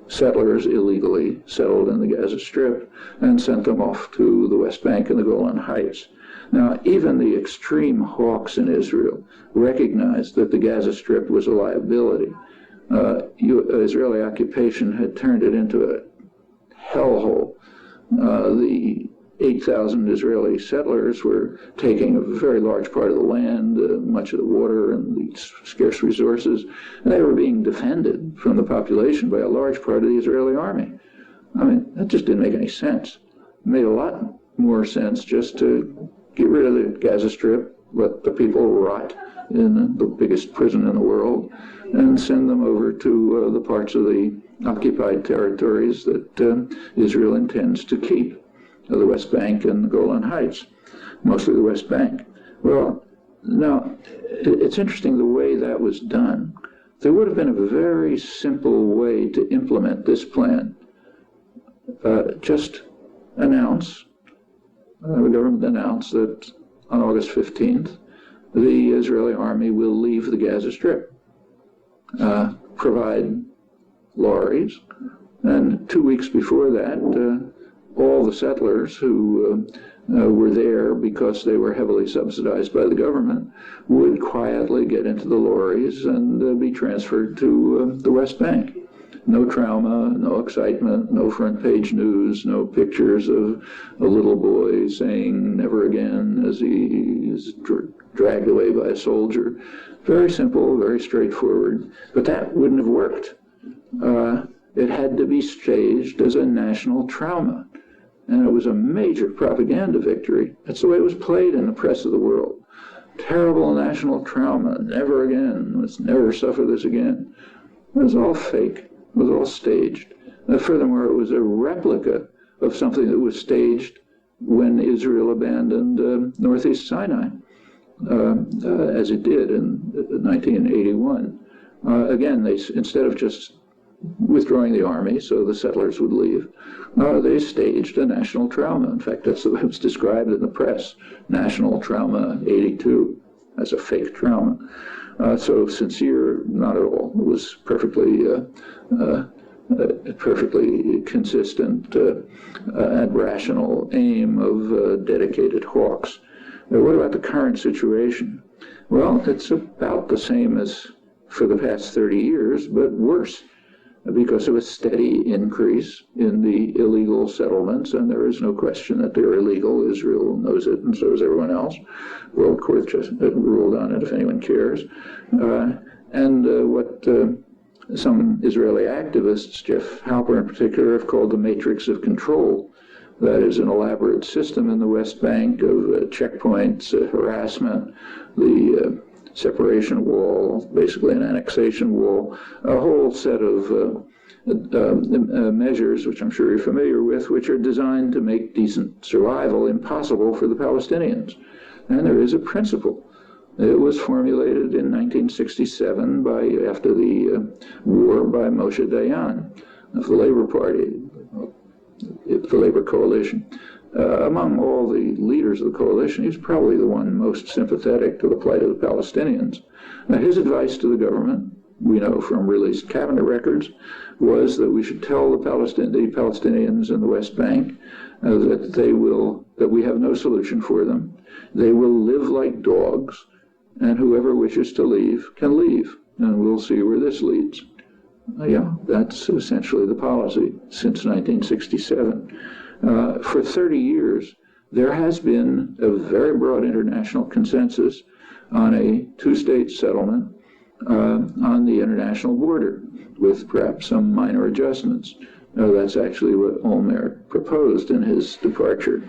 [SPEAKER 1] settlers illegally settled in the Gaza Strip and sent them off to the West Bank and the Golan Heights. Now, even the extreme hawks in Israel recognized that the Gaza Strip was a liability. Israeli occupation had turned it into a hellhole. The 8,000 Israeli settlers were taking a very large part of the land, much of the water and the scarce resources, and they were being defended from the population by a large part of the Israeli army. I mean, that just didn't make any sense. It made a lot more sense just to get rid of the Gaza Strip, let the people rot in the biggest prison in the world, and send them over to the parts of the occupied territories that Israel intends to keep, the West Bank and the Golan Heights, mostly the West Bank. Well, Now, it's interesting the way that was done. There would have been a very simple way to implement this plan. Just announce, the government announced that on August 15th, the Israeli army will leave the Gaza Strip, provide lorries, and 2 weeks before that, all the settlers who were there because they were heavily subsidized by the government would quietly get into the lorries and be transferred to the West Bank. No trauma, no excitement, no front page news, no pictures of a little boy saying never again as he is dragged away by a soldier. Very simple, very straightforward, but that wouldn't have worked. It had to be staged as a national trauma. And it was a major propaganda victory. That's the way it was played in the press of the world. Terrible national trauma, never again, let's never suffer this again. It was all fake, it was all staged. And furthermore, it was a replica of something that was staged when Israel abandoned Northeast Sinai, as it did in 1981. Again, instead of just withdrawing the army so the settlers would leave, they staged a national trauma. In fact, that's the way it was described in the press, National Trauma 82, as a fake trauma. So sincere, not at all. It was perfectly consistent and rational aim of dedicated hawks. What about the current situation? Well, it's about the same as for the past 30 years, but worse, because of a steady increase in the illegal settlements, and there is no question that they're illegal. Israel knows it, and so does everyone else. World Court just ruled on it, if anyone cares. What some Israeli activists, Jeff Halper in particular, have called the matrix of control. That is an elaborate system in the West Bank of checkpoints, harassment, the separation wall, basically an annexation wall, a whole set of measures, which I'm sure you're familiar with, which are designed to make decent survival impossible for the Palestinians. And there is a principle. It was formulated in 1967 after the war by Moshe Dayan of the Labor Party, the Labor Coalition. Among all the leaders of the coalition, he's probably the one most sympathetic to the plight of the Palestinians. His advice to the government, we know from released cabinet records, was that we should tell the Palestinians in the West Bank that we have no solution for them. They will live like dogs, and whoever wishes to leave can leave, and we'll see where this leads. Yeah, that's essentially the policy since 1967. For 30 years, there has been a very broad international consensus on a two-state settlement on the international border, with perhaps some minor adjustments. That's actually what Olmert proposed in his departure.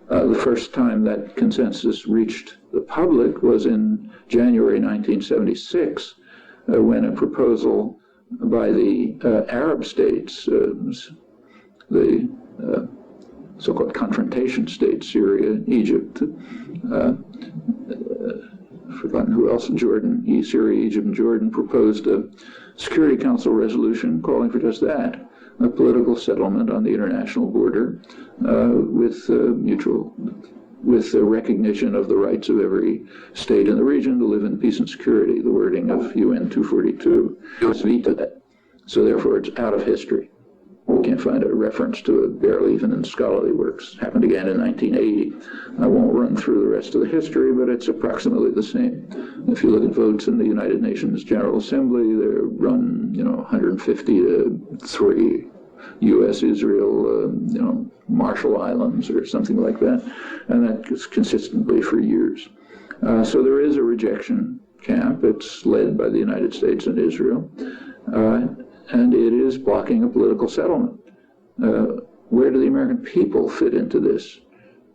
[SPEAKER 1] The first time that consensus reached the public was in January 1976, when a proposal by the Arab states, the so-called confrontation states, Syria, Egypt, forgotten who else, Jordan, Syria, Egypt, and Jordan, proposed a Security Council resolution calling for just that, a political settlement on the international border with the recognition of the rights of every state in the region to live in peace and security, the wording of UN 242. It was vetoed that. So therefore it's out of history. We can't find a reference to it, barely even in scholarly works. Happened again in 1980. I won't run through the rest of the history, but it's approximately the same. If you look at votes in the United Nations General Assembly, they're run, 150 to 3 U.S., Israel, Marshall Islands or something like that, and that is consistently for years. So there is a rejection camp. It's led by the United States and Israel. And it is blocking a political settlement. Where do the American people fit into this?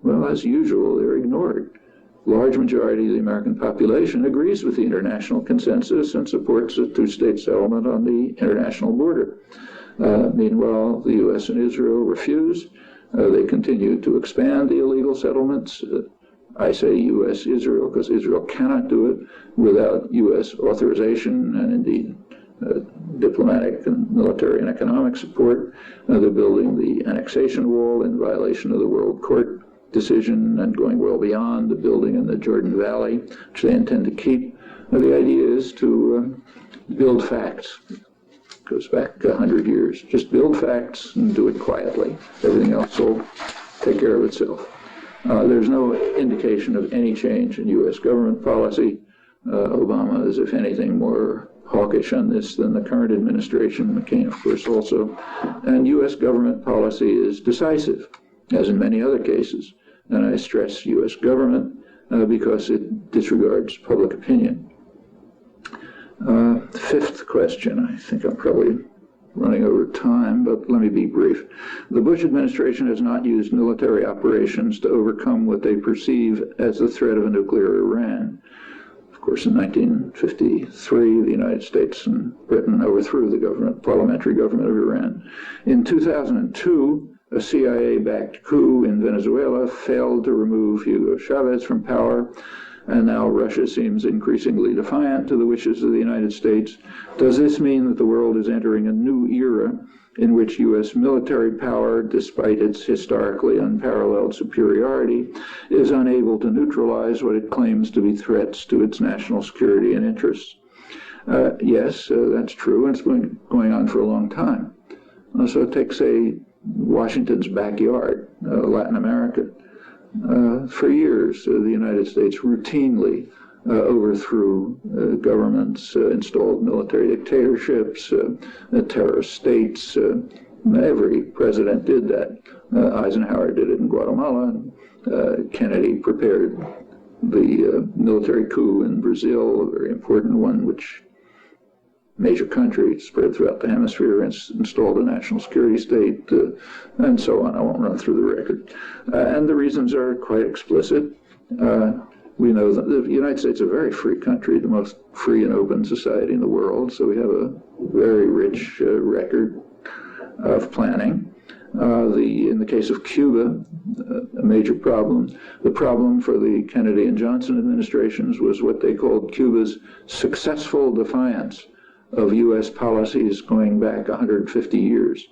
[SPEAKER 1] Well, as usual, they're ignored. Large majority of the American population agrees with the international consensus and supports a two-state settlement on the international border. Meanwhile, the U.S. and Israel refuse. They continue to expand the illegal settlements I say U.S.-Israel because Israel cannot do it without U.S. authorization and indeed diplomatic and military and economic support. They're building the annexation wall in violation of the World Court decision and going well beyond the building in the Jordan Valley, which they intend to keep. The idea is to build facts. It goes back 100 years. Just build facts and do it quietly. Everything else will take care of itself. There's no indication of any change in U.S. government policy. Obama is, if anything, more hawkish on this than the current administration, McCain, of course, also. And U.S. government policy is decisive, as in many other cases. And I stress U.S. government because it disregards public opinion. Fifth question, I think I'm probably running over time, but let me be brief. The Bush administration has not used military operations to overcome what they perceive as the threat of a nuclear Iran. Of course, in 1953, the United States and Britain overthrew the parliamentary government of Iran. In 2002, a CIA-backed coup in Venezuela failed to remove Hugo Chavez from power, and now Russia seems increasingly defiant to the wishes of the United States. Does this mean that the world is entering a new era in which U.S. military power, despite its historically unparalleled superiority, is unable to neutralize what it claims to be threats to its national security and interests? Yes, that's true, and it's been going on for a long time. So take, say, Washington's backyard, Latin America. For years, the United States routinely overthrew governments, installed military dictatorships, terrorist states. Every president did that. Eisenhower did it in Guatemala. Kennedy prepared the military coup in Brazil, a very important one, which major country spread throughout the hemisphere, installed a national security state, and so on. I won't run through the record. And the reasons are quite explicit. We know that the United States is a very free country, the most free and open society in the world, so we have a very rich record of planning. In the case of Cuba, a major problem. The problem for the Kennedy and Johnson administrations was what they called Cuba's successful defiance of U.S. policies going back 150 years,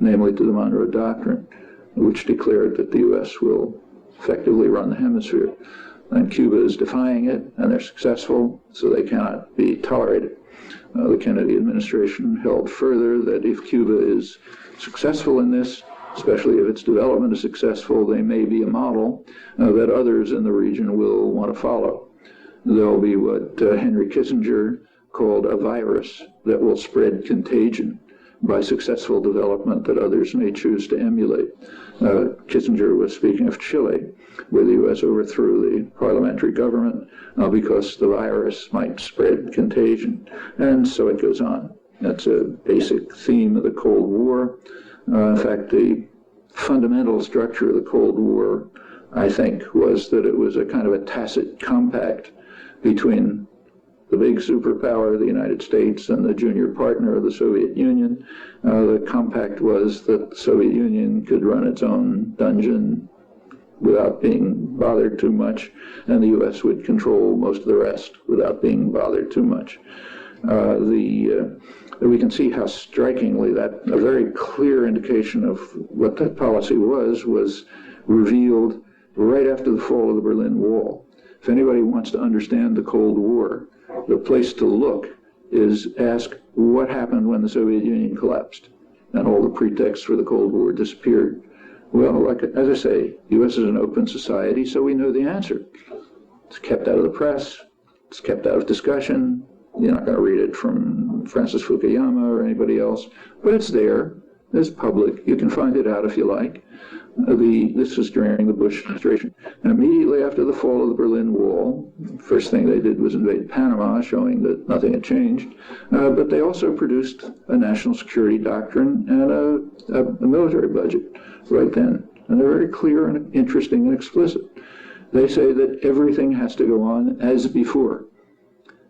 [SPEAKER 1] namely to the Monroe Doctrine, which declared that the U.S. will effectively run the hemisphere. And Cuba is defying it, and they're successful, so they cannot be tolerated. The Kennedy administration held further that if Cuba is successful in this, especially if its development is successful, they may be a model that others in the region will want to follow. There'll be what Henry Kissinger called a virus that will spread contagion by successful development that others may choose to emulate. Kissinger was speaking of Chile, where the U.S. overthrew the parliamentary government because the virus might spread contagion. And so it goes on. That's a basic theme of the Cold War. In fact, the fundamental structure of the Cold War, I think, was that it was a kind of a tacit compact between the big superpower, the United States, and the junior partner of the Soviet Union. The compact was that the Soviet Union could run its own dungeon without being bothered too much, and the U.S. would control most of the rest without being bothered too much. We can see how strikingly that a very clear indication of what that policy was revealed right after the fall of the Berlin Wall. If anybody wants to understand the Cold War, the place to look is ask what happened when the Soviet Union collapsed and all the pretexts for the Cold War disappeared. Well, as I say, the U.S. is an open society, so we know the answer. It's kept out of the press. It's kept out of discussion. You're not going to read it from Francis Fukuyama or anybody else, but it's there. It's public. You can find it out if you like. This was during the Bush administration. And immediately after the fall of the Berlin Wall, the first thing they did was invade Panama, showing that nothing had changed. But they also produced a national security doctrine and a military budget right then. And they're very clear and interesting and explicit. They say that everything has to go on as before.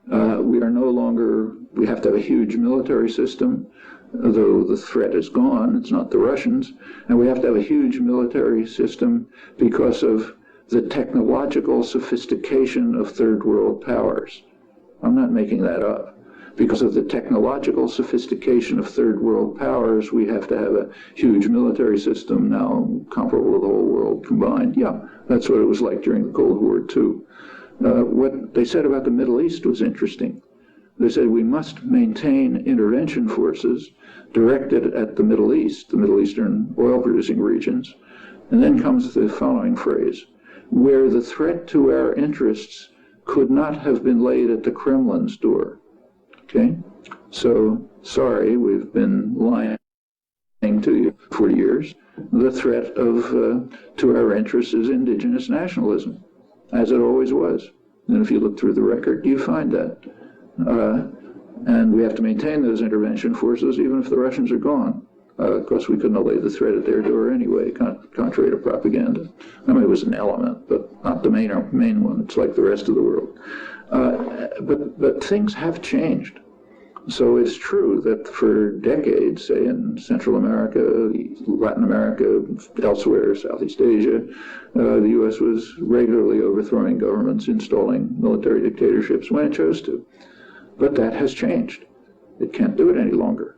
[SPEAKER 1] We have to have a huge military system, though the threat is gone, it's not the Russians, and we have to have a huge military system because of the technological sophistication of third world powers. I'm not making that up. Because of the technological sophistication of third world powers, we have to have a huge military system now comparable to the whole world combined. Yeah, that's what it was like during the Cold War, too. What they said about the Middle East was interesting. They said we must maintain intervention forces directed at the Middle East, the Middle Eastern oil-producing regions. And then comes the following phrase, where the threat to our interests could not have been laid at the Kremlin's door. Okay? So, sorry, we've been lying to you for years. The threat of to our interests is indigenous nationalism, as it always was. And if you look through the record, you find that. And we have to maintain those intervention forces even if the Russians are gone. Of course, we couldn't lay the threat at their door anyway, contrary to propaganda. I mean, it was an element, but not the main one. It's like the rest of the world. But things have changed. So it's true that for decades, say in Central America, Latin America, elsewhere, Southeast Asia, the U.S. was regularly overthrowing governments, installing military dictatorships when it chose to. But that has changed. It can't do it any longer.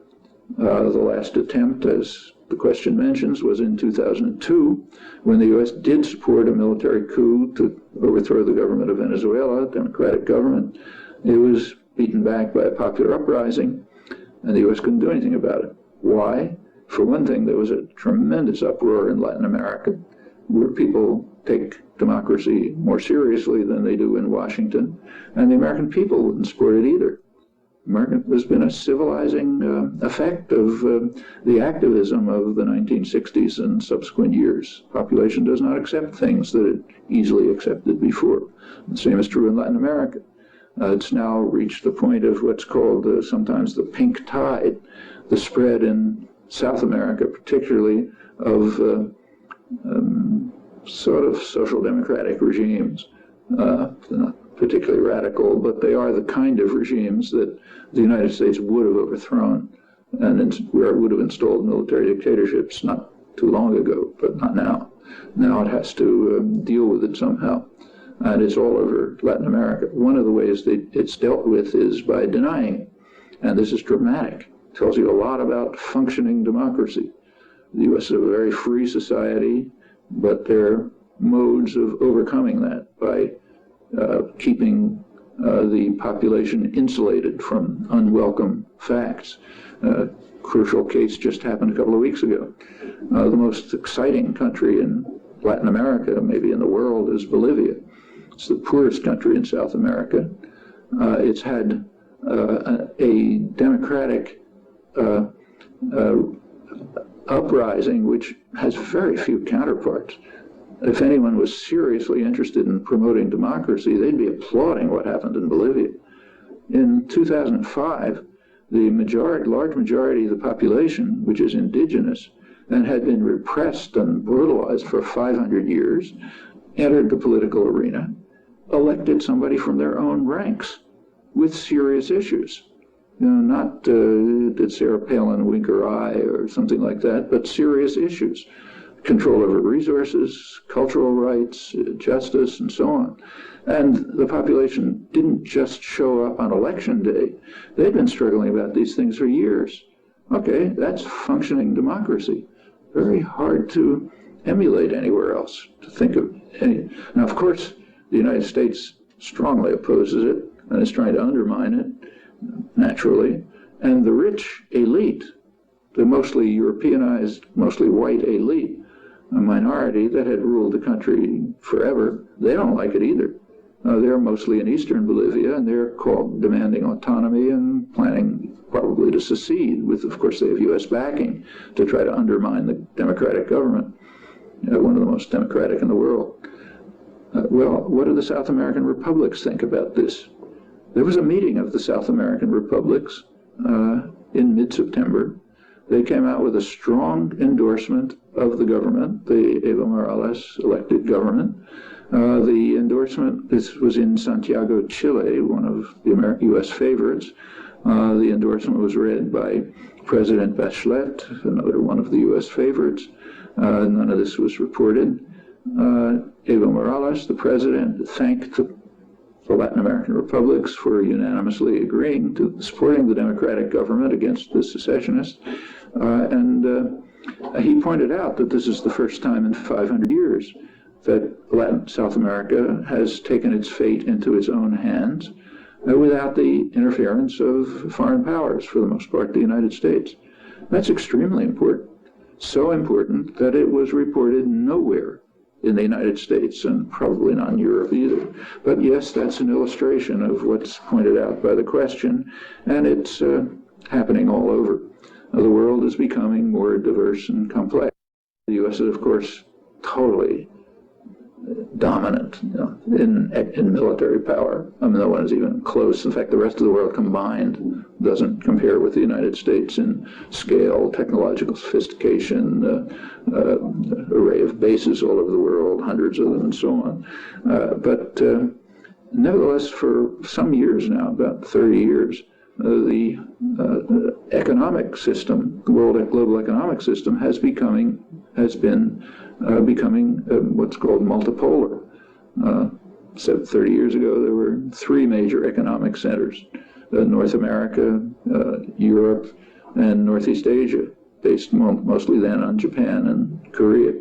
[SPEAKER 1] The last attempt, as the question mentions, was in 2002, when the U.S. did support a military coup to overthrow the government of Venezuela, a democratic government. It was beaten back by a popular uprising, and the U.S. couldn't do anything about it. Why? For one thing, there was a tremendous uproar in Latin America, where people take democracy more seriously than they do in Washington, and the American people wouldn't support it either. There's been a civilizing effect of the activism of the 1960s and subsequent years. Population does not accept things that it easily accepted before. The same is true in Latin America. It's now reached the point of what's called sometimes the pink tide, the spread in South America, particularly of sort of social democratic regimes. Not particularly radical, but they are the kind of regimes that the United States would have overthrown and where it would have installed military dictatorships not too long ago, but not now. Now it has to deal with it somehow. And it's all over Latin America. One of the ways that it's dealt with is by denying it. And this is dramatic. It tells you a lot about functioning democracy. The U.S. is a very free society, but there are modes of overcoming that by keeping the population insulated from unwelcome facts. Crucial case just happened a couple of weeks ago. The most exciting country in Latin America, maybe in the world, is Bolivia. It's the poorest country in South America. It's had a democratic uprising which has very few counterparts. If anyone was seriously interested in promoting democracy, they'd be applauding what happened in Bolivia. In 2005, the large majority of the population, which is indigenous, and had been repressed and brutalized for 500 years, entered the political arena, elected somebody from their own ranks with serious issues. You know, not did Sarah Palin wink her eye or something like that, but serious issues. Control over resources, cultural rights, justice, and so on. And the population didn't just show up on election day. They'd been struggling about these things for years. Okay, that's functioning democracy. Very hard to emulate anywhere else, to think of any. Now, of course, the United States strongly opposes it and is trying to undermine it, naturally. And the rich elite, the mostly Europeanized, mostly white elite, a minority that had ruled the country forever, they don't like it either. They're mostly in eastern Bolivia, and they're demanding autonomy and planning probably to secede, with, of course, they have U.S. backing to try to undermine the democratic government, one of the most democratic in the world. Well, what do the South American republics think about this? There was a meeting of the South American republics in mid-September. They came out with a strong endorsement of the government, the Evo Morales elected government. The endorsement, this was in Santiago, Chile, one of the U.S. favorites. The endorsement was read by President Bachelet, another one of the U.S. favorites. None of this was reported. Evo Morales, the president, thanked the Latin American republics for unanimously agreeing to supporting the democratic government against the secessionists. And he pointed out that this is the first time in 500 years that South America has taken its fate into its own hands without the interference of foreign powers, for the most part, the United States. That's extremely important. So important that it was reported nowhere in the United States, and probably not in Europe either. But yes, that's an illustration of what's pointed out by the question, and it's happening all over. The world is becoming more diverse and complex. The U.S. is, of course, totally dominant, in military power. I mean, no one is even close. In fact, the rest of the world combined doesn't compare with the United States in scale, technological sophistication, array of bases all over the world, hundreds of them, and so on. But nevertheless, for some years now, about 30 years, the economic system, the global economic system, has been becoming what's called multipolar. 30 years ago, there were three major economic centers: North America, Europe, and Northeast Asia, based mostly then on Japan and Korea,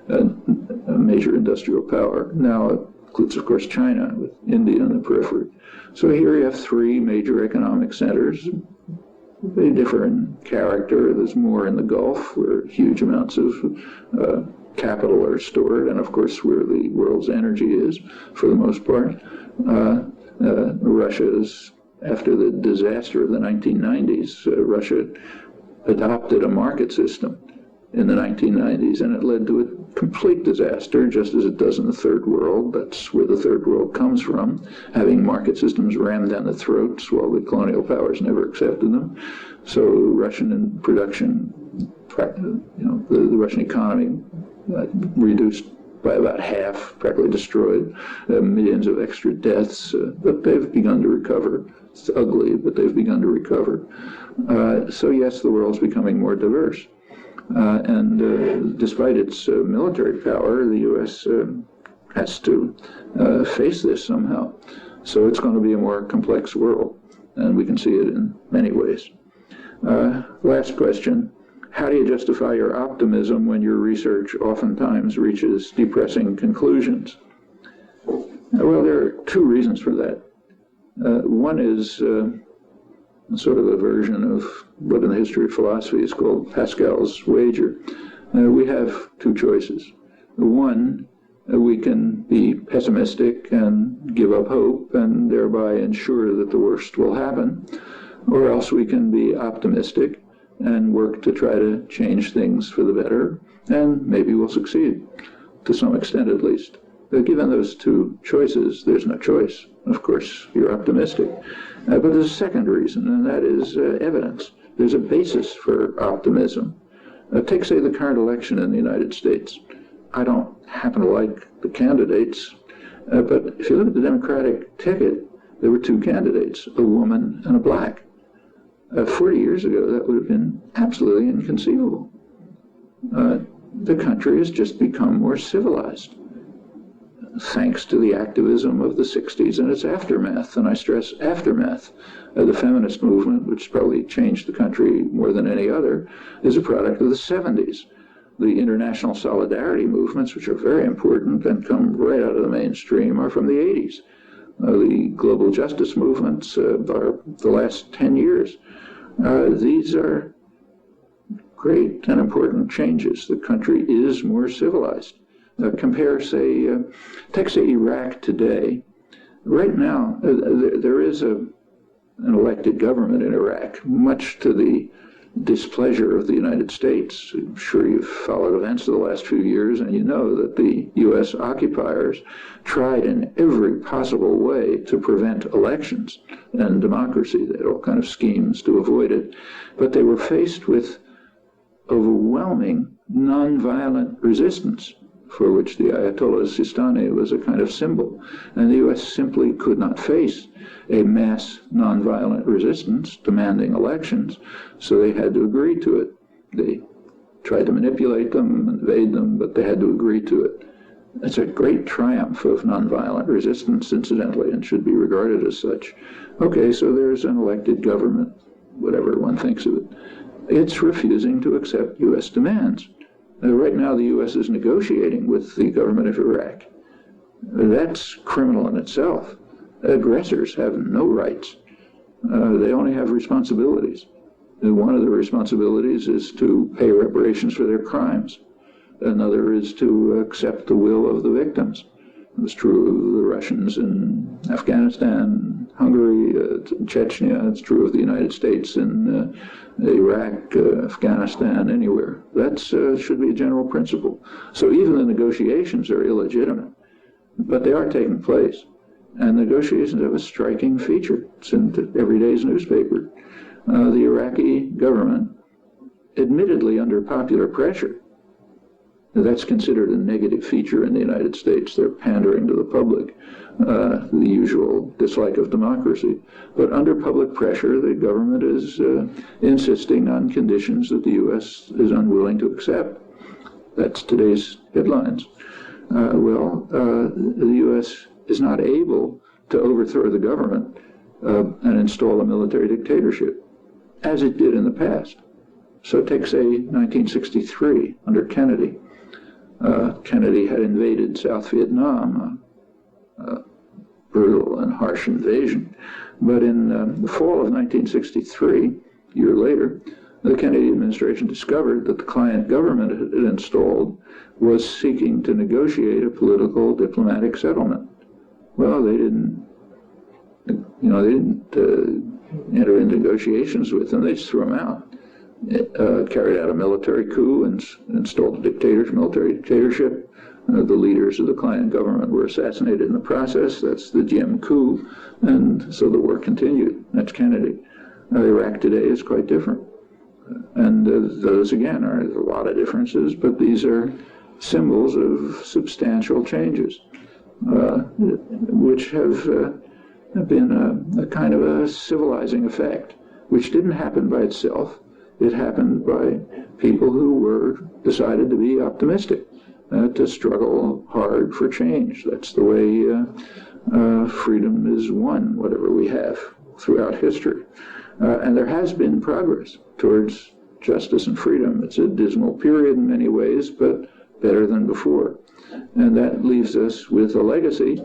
[SPEAKER 1] a major industrial power. Now it includes, of course, China, with India in the periphery. So here you have three major economic centers. They differ in character. There's more in the Gulf, where huge amounts of capital are stored, and of course where the world's energy is, for the most part. Russia is, after the disaster of the 1990s, Russia adopted a market system in the 1990s, and it led to a complete disaster, just as it does in the third world. That's where the third world comes from, having market systems rammed down the throats while the colonial powers never accepted them. So Russian production, the Russian economy reduced by about half, practically destroyed, millions of extra deaths, but they've begun to recover. It's ugly, but they've begun to recover. So yes, the world's becoming more diverse. And despite its military power, the U.S. has to face this somehow. So it's going to be a more complex world, and we can see it in many ways. Last question. How do you justify your optimism when your research oftentimes reaches depressing conclusions? Well, there are two reasons for that. One is sort of a version of what in the history of philosophy is called Pascal's wager. We have two choices. One, we can be pessimistic and give up hope and thereby ensure that the worst will happen, or else we can be optimistic and work to try to change things for the better, and maybe we'll succeed, to some extent at least. But given those two choices, there's no choice. Of course, you're optimistic. But there's a second reason, and that is evidence. There's a basis for optimism. Take, say, the current election in the United States. I don't happen to like the candidates, but if you look at the Democratic ticket, there were two candidates, a woman and a black. 40 years ago, that would have been absolutely inconceivable. The country has just become more civilized, thanks to the activism of the 60s and its aftermath, and I stress aftermath. The feminist movement, which probably changed the country more than any other, is a product of the 70s. The international solidarity movements, which are very important and come right out of the mainstream, are from the 80s. The global justice movements are the last 10 years. These are great and important changes. The country is more civilized. Compare, say, take, say, Iraq today. Right now, there is an elected government in Iraq, much to the displeasure of the United States. I'm sure you've followed events of the last few years, and you know that the U.S. occupiers tried in every possible way to prevent elections and democracy. They had all kinds of schemes to avoid it. But they were faced with overwhelming nonviolent resistance, for which the Ayatollah Sistani was a kind of symbol. And the U.S. simply could not face a mass nonviolent resistance demanding elections, so they had to agree to it. They tried to manipulate them, invade them, but they had to agree to it. It's a great triumph of nonviolent resistance, incidentally, and should be regarded as such. Okay, so there's an elected government, whatever one thinks of it. It's refusing to accept U.S. demands. Right now, the U.S. is negotiating with the government of Iraq. That's criminal in itself. Aggressors have no rights. They only have responsibilities. And one of the responsibilities is to pay reparations for their crimes. Another is to accept the will of the victims. It was true of the Russians in Afghanistan, Hungary, Chechnya. It's true of the United States in Iraq, Afghanistan, anywhere. That should be a general principle. So even the negotiations are illegitimate, but they are taking place. And negotiations have a striking feature. It's in every day's newspaper. The Iraqi government, admittedly under popular pressure, that's considered a negative feature in the United States. They're pandering to the public, the usual dislike of democracy. But under public pressure, the government is insisting on conditions that the U.S. is unwilling to accept. That's today's headlines. The U.S. is not able to overthrow the government and install a military dictatorship, as it did in the past. So take, say, 1963 under Kennedy. Kennedy had invaded South Vietnam, a brutal and harsh invasion. But in the fall of 1963, a year later, the Kennedy administration discovered that the client government it had installed was seeking to negotiate a political diplomatic settlement. Well, they didn't enter into negotiations with them. They just threw them out. Carried out a military coup and installed a military dictatorship. The leaders of the client government were assassinated in the process. That's the Diem coup. And so the war continued. That's Kennedy. Iraq today is quite different. And those, again, are a lot of differences, but these are symbols of substantial changes, which have been a kind of a civilizing effect, which didn't happen by itself. It happened by people who were decided to be optimistic, to struggle hard for change. That's the way freedom is won, whatever we have throughout history. And there has been progress towards justice and freedom. It's a dismal period in many ways, but better than before. And that leaves us with a legacy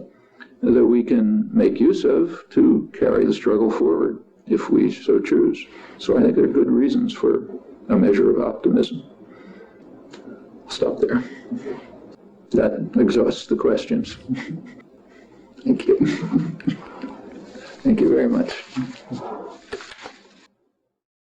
[SPEAKER 1] that we can make use of to carry the struggle forward, if we so choose. So I think there are good reasons for a measure of optimism. I'll stop there. That exhausts the questions. Thank you. Thank you very much.